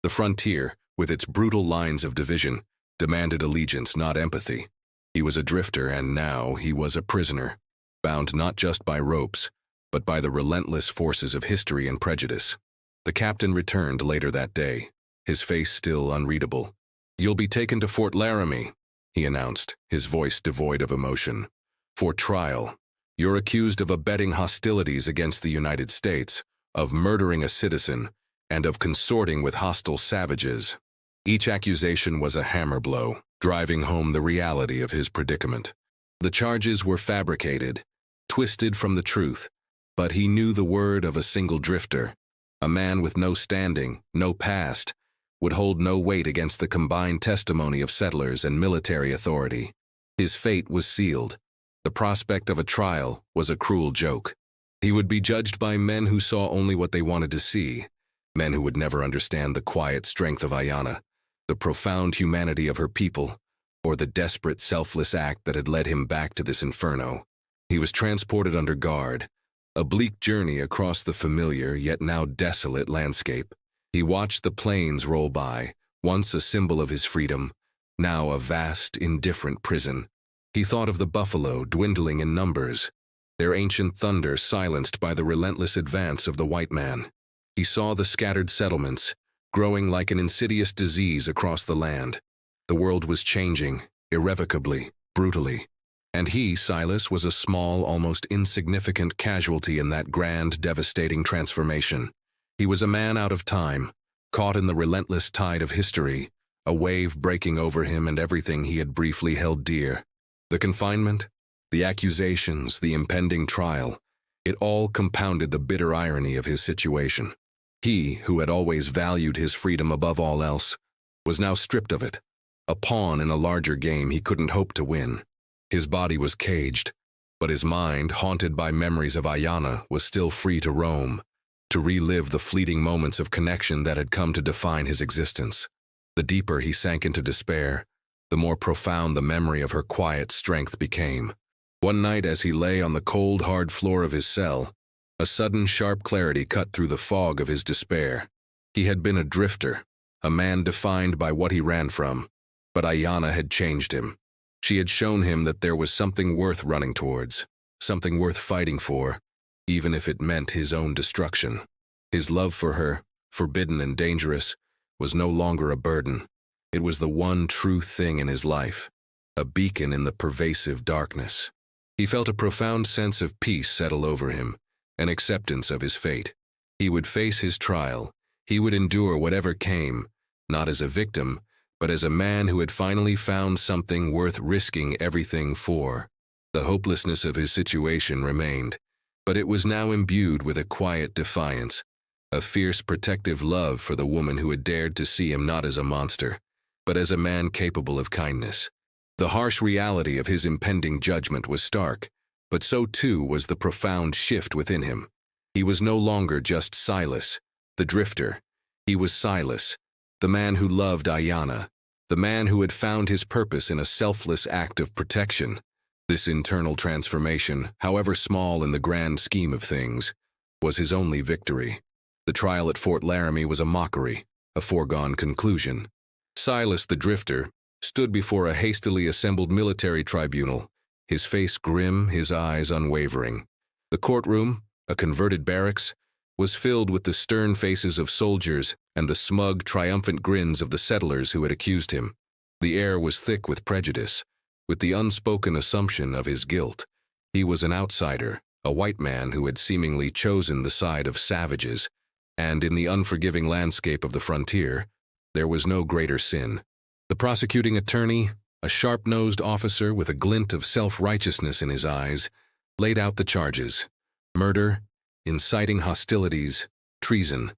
Speaker 1: The frontier, with its brutal lines of division, demanded allegiance, not empathy. He was a drifter, and now he was a prisoner, bound not just by ropes, but by the relentless forces of history and prejudice. The captain returned later that day, his face still unreadable. "You'll be taken to Fort Laramie," he announced, his voice devoid of emotion. "For trial. You're accused of abetting hostilities against the United States, of murdering a citizen, and of consorting with hostile savages." Each accusation was a hammer blow, driving home the reality of his predicament. The charges were fabricated, twisted from the truth, but he knew the word of a single drifter, a man with no standing, no past, would hold no weight against the combined testimony of settlers and military authority. His fate was sealed. The prospect of a trial was a cruel joke. He would be judged by men who saw only what they wanted to see, men who would never understand the quiet strength of Ayanna, the profound humanity of her people, or the desperate, selfless act that had led him back to this inferno. He was transported under guard, a bleak journey across the familiar yet now desolate landscape. He watched the plains roll by, once a symbol of his freedom, now a vast, indifferent prison. He thought of the buffalo dwindling in numbers, their ancient thunder silenced by the relentless advance of the white man. He saw the scattered settlements, growing like an insidious disease across the land. The world was changing, irrevocably, brutally. And he, Silas, was a small, almost insignificant casualty in that grand, devastating transformation. He was a man out of time, caught in the relentless tide of history, a wave breaking over him and everything he had briefly held dear. The confinement, the accusations, the impending trial, it all compounded the bitter irony of his situation. He, who had always valued his freedom above all else, was now stripped of it, a pawn in a larger game he couldn't hope to win. His body was caged, but his mind, haunted by memories of Ayanna, was still free to roam, to relive the fleeting moments of connection that had come to define his existence. The deeper he sank into despair, the more profound the memory of her quiet strength became. One night as he lay on the cold, hard floor of his cell, a sudden sharp clarity cut through the fog of his despair. He had been a drifter, a man defined by what he ran from, but Ayanna had changed him. She had shown him that there was something worth running towards, something worth fighting for, even if it meant his own destruction. His love for her, forbidden and dangerous, was no longer a burden. It was the one true thing in his life, a beacon in the pervasive darkness. He felt a profound sense of peace settle over him, an acceptance of his fate. He would face his trial. He would endure whatever came, not as a victim, but as a man who had finally found something worth risking everything for. The hopelessness of his situation remained, but it was now imbued with a quiet defiance, a fierce protective love for the woman who had dared to see him not as a monster, but as a man capable of kindness. The harsh reality of his impending judgment was stark, but so too was the profound shift within him. He was no longer just Silas, the drifter. He was Silas, the man who loved Ayanna, the man who had found his purpose in a selfless act of protection. This internal transformation, however small in the grand scheme of things, was his only victory. The trial at Fort Laramie was a mockery, a foregone conclusion. Silas the drifter stood before a hastily assembled military tribunal, his face grim, his eyes unwavering. The courtroom, a converted barracks, was filled with the stern faces of soldiers and the smug, triumphant grins of the settlers who had accused him. The air was thick with prejudice, with the unspoken assumption of his guilt. He was an outsider, a white man who had seemingly chosen the side of savages, and in the unforgiving landscape of the frontier, there was no greater sin. The prosecuting attorney, a sharp-nosed officer with a glint of self-righteousness in his eyes, laid out the charges: murder, inciting hostilities, treason.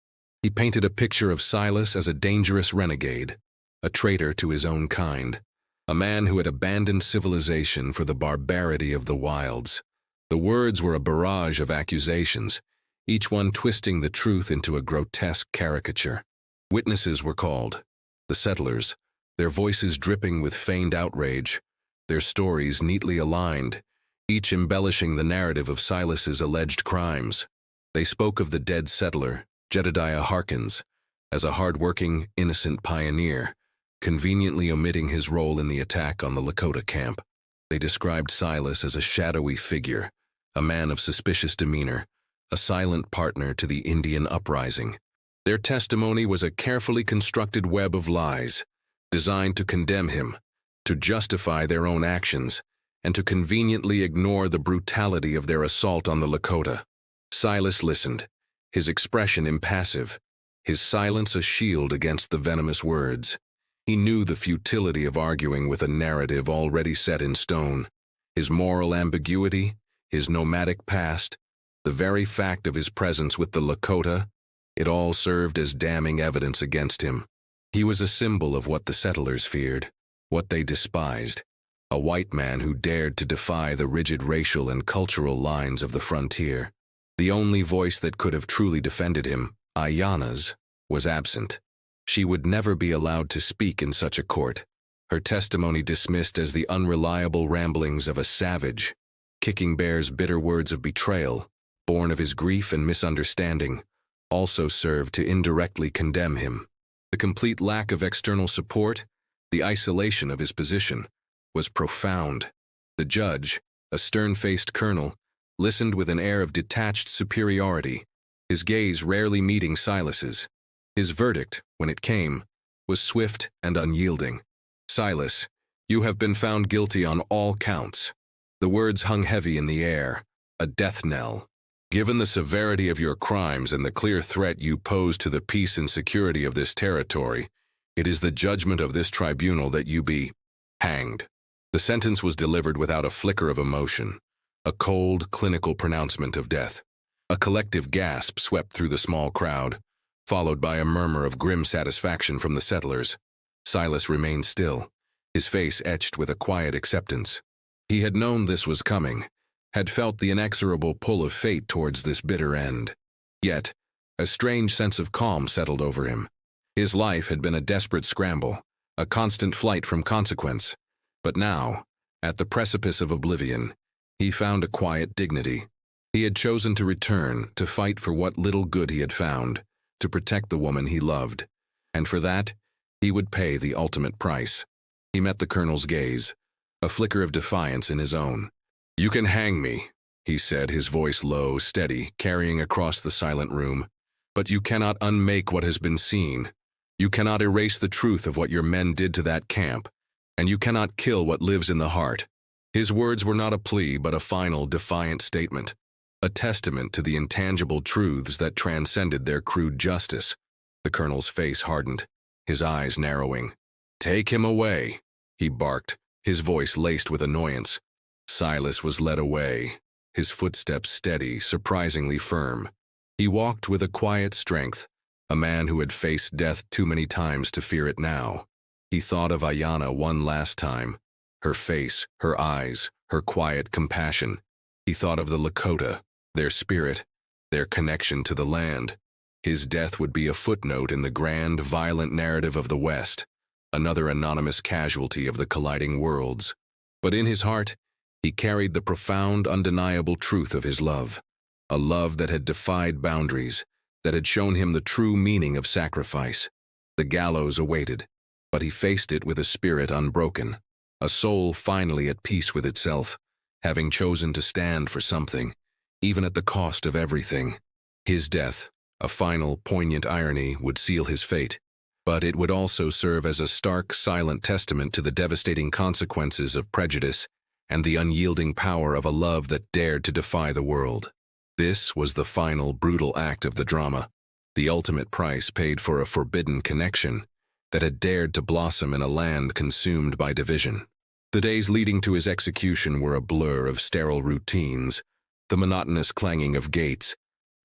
Speaker 1: He painted a picture of Silas as a dangerous renegade, a traitor to his own kind, a man who had abandoned civilization for the barbarity of the wilds. The words were a barrage of accusations, each one twisting the truth into a grotesque caricature. Witnesses were called, the settlers, their voices dripping with feigned outrage, their stories neatly aligned, each embellishing the narrative of Silas's alleged crimes. They spoke of the dead settler, Jedediah Harkins, as a hard-working, innocent pioneer, conveniently omitting his role in the attack on the Lakota camp. They described Silas as a shadowy figure, a man of suspicious demeanor, a silent partner to the Indian uprising. Their testimony was a carefully constructed web of lies, designed to condemn him, to justify their own actions, and to conveniently ignore the brutality of their assault on the Lakota. Silas listened, his expression impassive, his silence a shield against the venomous words. He knew the futility of arguing with a narrative already set in stone. His moral ambiguity, his nomadic past, the very fact of his presence with the Lakota, it all served as damning evidence against him. He was a symbol of what the settlers feared, what they despised, a white man who dared to defy the rigid racial and cultural lines of the frontier. The only voice that could have truly defended him, Ayanna's, was absent. She would never be allowed to speak in such a court, her testimony dismissed as the unreliable ramblings of a savage, kicking bears bitter words of betrayal, born of his grief and misunderstanding, also served to indirectly condemn him. The complete lack of external support, the isolation of his position, was profound. The judge, a stern-faced colonel, listened with an air of detached superiority, his gaze rarely meeting Silas's. His verdict, when it came, was swift and unyielding. "Silas, you have been found guilty on all counts." The words hung heavy in the air, a death knell. "Given the severity of your crimes and the clear threat you pose to the peace and security of this territory, it is the judgment of this tribunal that you be hanged." The sentence was delivered without a flicker of emotion, a cold, clinical pronouncement of death. A collective gasp swept through the small crowd, followed by a murmur of grim satisfaction from the settlers. Silas remained still, his face etched with a quiet acceptance. He had known this was coming, had felt the inexorable pull of fate towards this bitter end. Yet, a strange sense of calm settled over him. His life had been a desperate scramble, a constant flight from consequence. But now, at the precipice of oblivion, he found a quiet dignity. He had chosen to return, to fight for what little good he had found, to protect the woman he loved. And for that, he would pay the ultimate price. He met the colonel's gaze, a flicker of defiance in his own. "You can hang me," he said, his voice low, steady, carrying across the silent room. "But you cannot unmake what has been seen. You cannot erase the truth of what your men did to that camp, and you cannot kill what lives in the heart." His words were not a plea, but a final, defiant statement, a testament to the intangible truths that transcended their crude justice. The colonel's face hardened, his eyes narrowing. "Take him away," he barked, his voice laced with annoyance. Silas was led away, his footsteps steady, surprisingly firm. He walked with a quiet strength, a man who had faced death too many times to fear it now. He thought of Ayanna one last time, her face, her eyes, her quiet compassion. He thought of the Lakota, their spirit, their connection to the land. His death would be a footnote in the grand, violent narrative of the West, another anonymous casualty of the colliding worlds. But in his heart, he carried the profound, undeniable truth of his love, a love that had defied boundaries, that had shown him the true meaning of sacrifice. The gallows awaited, but he faced it with a spirit unbroken, a soul finally at peace with itself, having chosen to stand for something, even at the cost of everything. His death, a final, poignant irony, would seal his fate, but it would also serve as a stark, silent testament to the devastating consequences of prejudice and the unyielding power of a love that dared to defy the world. This was the final, brutal act of the drama, the ultimate price paid for a forbidden connection that had dared to blossom in a land consumed by division. The days leading to his execution were a blur of sterile routines, the monotonous clanging of gates,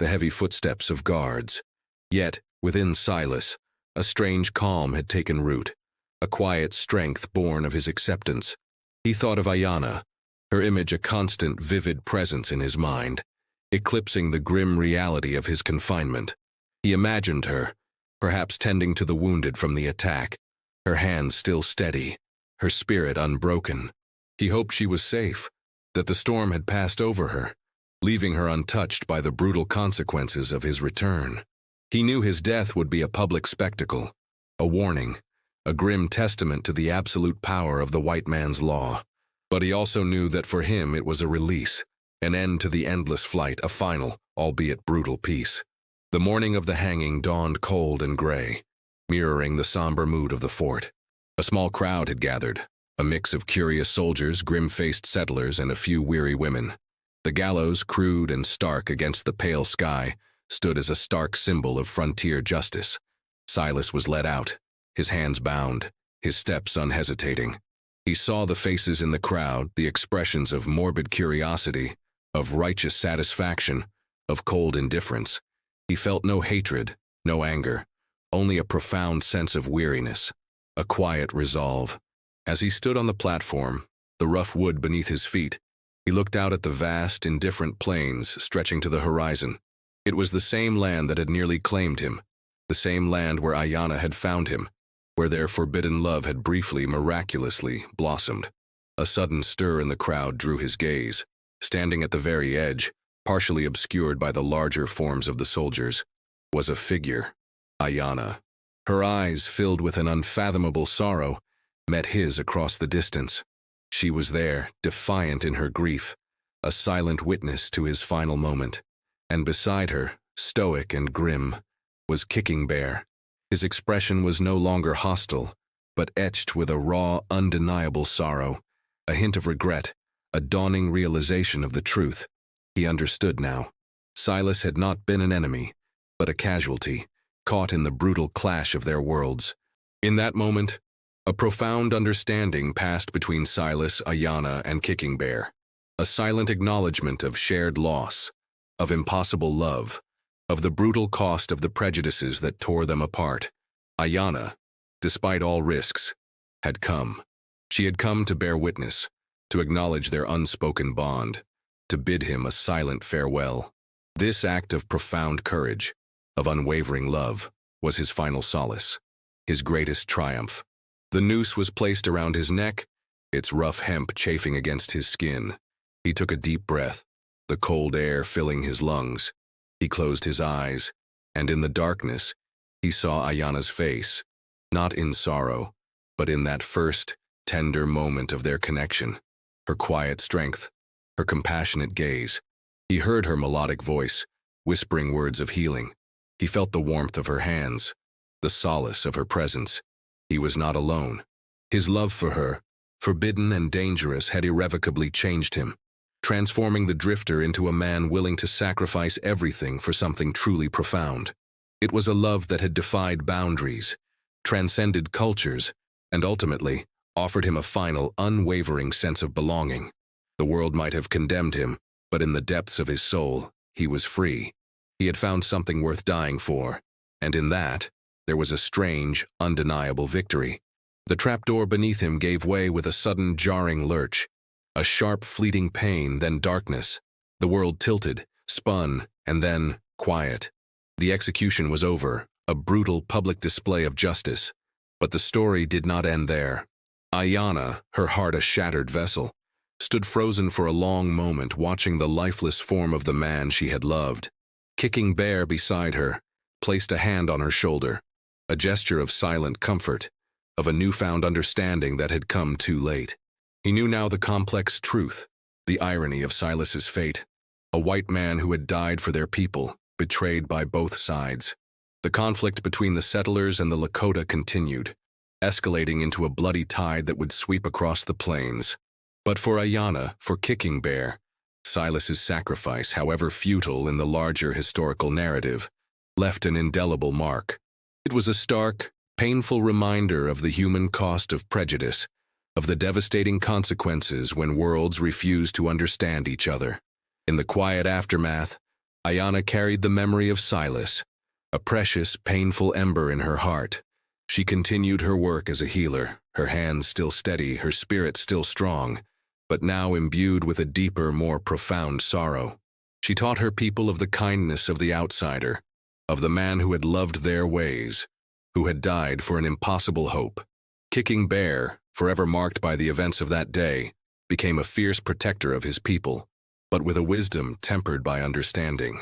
Speaker 1: the heavy footsteps of guards. Yet, within Silas, a strange calm had taken root, a quiet strength born of his acceptance. He thought of Ayanna, her image a constant, vivid presence in his mind, eclipsing the grim reality of his confinement. He imagined her, perhaps tending to the wounded from the attack, her hands still steady, her spirit unbroken. He hoped she was safe, that the storm had passed over her, leaving her untouched by the brutal consequences of his return. He knew his death would be a public spectacle, a warning, a grim testament to the absolute power of the white man's law. But he also knew that for him it was a release, an end to the endless flight, a final, albeit brutal peace. The morning of the hanging dawned cold and gray, mirroring the somber mood of the fort. A small crowd had gathered, a mix of curious soldiers, grim-faced settlers, and a few weary women. The gallows, crude and stark against the pale sky, stood as a stark symbol of frontier justice. Silas was led out, his hands bound, his steps unhesitating. He saw the faces in the crowd, the expressions of morbid curiosity, of righteous satisfaction, of cold indifference. He felt no hatred, no anger, only a profound sense of weariness, a quiet resolve. As he stood on the platform, the rough wood beneath his feet, he looked out at the vast, indifferent plains stretching to the horizon. It was the same land that had nearly claimed him, the same land where Ayanna had found him, where their forbidden love had briefly, miraculously blossomed. A sudden stir in the crowd drew his gaze. Standing at the very edge, partially obscured by the larger forms of the soldiers, was a figure, Ayanna. Her eyes, filled with an unfathomable sorrow, met his across the distance. She was there, defiant in her grief, a silent witness to his final moment. And beside her, stoic and grim, was Kicking Bear. His expression was no longer hostile, but etched with a raw, undeniable sorrow, a hint of regret, a dawning realization of the truth. He understood now. Silas had not been an enemy, but a casualty, caught in the brutal clash of their worlds. In that moment, a profound understanding passed between Silas, Ayanna, and Kicking Bear, a silent acknowledgement of shared loss, of impossible love, of the brutal cost of the prejudices that tore them apart. Ayanna, despite all risks, had come. She had come to bear witness, to acknowledge their unspoken bond, to bid him a silent farewell. This act of profound courage, of unwavering love, was his final solace, his greatest triumph. The noose was placed around his neck, its rough hemp chafing against his skin. He took a deep breath, the cold air filling his lungs. He closed his eyes, and in the darkness, he saw Ayanna's face, not in sorrow, but in that first, tender moment of their connection. Her quiet strength, her compassionate gaze. He heard her melodic voice, whispering words of healing. He felt the warmth of her hands, the solace of her presence. He was not alone. His love for her, forbidden and dangerous, had irrevocably changed him, transforming the drifter into a man willing to sacrifice everything for something truly profound. It was a love that had defied boundaries, transcended cultures, and ultimately offered him a final, unwavering sense of belonging. The world might have condemned him, but in the depths of his soul, he was free. He had found something worth dying for, and in that, there was a strange, undeniable victory. The trapdoor beneath him gave way with a sudden, jarring lurch. A sharp, fleeting pain, then darkness. The world tilted, spun, and then quiet. The execution was over, a brutal public display of justice. But the story did not end there. Ayanna, her heart a shattered vessel, stood frozen for a long moment, watching the lifeless form of the man she had loved. Kicking Bear beside her, placed a hand on her shoulder, a gesture of silent comfort, of a newfound understanding that had come too late. He knew now the complex truth, the irony of Silas's fate, a white man who had died for their people, betrayed by both sides. The conflict between the settlers and the Lakota continued, escalating into a bloody tide that would sweep across the plains. But for Ayanna, for Kicking Bear, Silas's sacrifice, however futile in the larger historical narrative, left an indelible mark. It was a stark, painful reminder of the human cost of prejudice, of the devastating consequences when worlds refuse to understand each other. In the quiet aftermath, Ayanna carried the memory of Silas, a precious, painful ember in her heart. She continued her work as a healer, her hands still steady, her spirit still strong, but now imbued with a deeper, more profound sorrow. She taught her people of the kindness of the outsider, of the man who had loved their ways, who had died for an impossible hope. Kicking Bear, forever marked by the events of that day, became a fierce protector of his people, but with a wisdom tempered by understanding.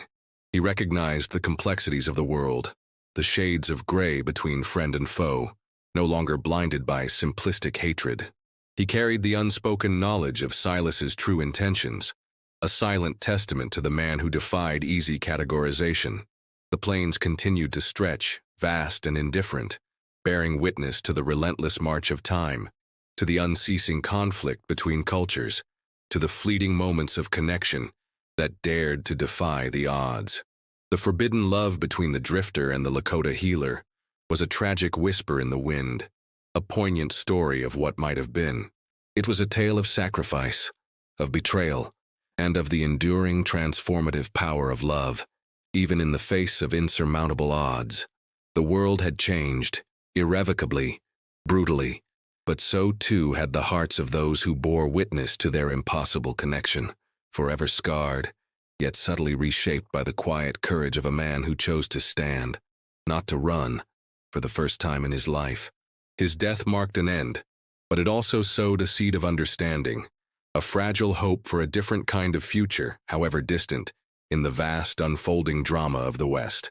Speaker 1: He recognized the complexities of the world, the shades of gray between friend and foe, no longer blinded by simplistic hatred. He carried the unspoken knowledge of Silas's true intentions, a silent testament to the man who defied easy categorization. The plains continued to stretch, vast and indifferent, bearing witness to the relentless march of time, to the unceasing conflict between cultures, to the fleeting moments of connection that dared to defy the odds. The forbidden love between the drifter and the Lakota healer was a tragic whisper in the wind, a poignant story of what might have been. It was a tale of sacrifice, of betrayal, and of the enduring transformative power of love, even in the face of insurmountable odds. The world had changed, irrevocably, brutally, but so too had the hearts of those who bore witness to their impossible connection, forever scarred, yet subtly reshaped by the quiet courage of a man who chose to stand, not to run, for the first time in his life. His death marked an end, but it also sowed a seed of understanding, a fragile hope for a different kind of future, however distant, in the vast unfolding drama of the West.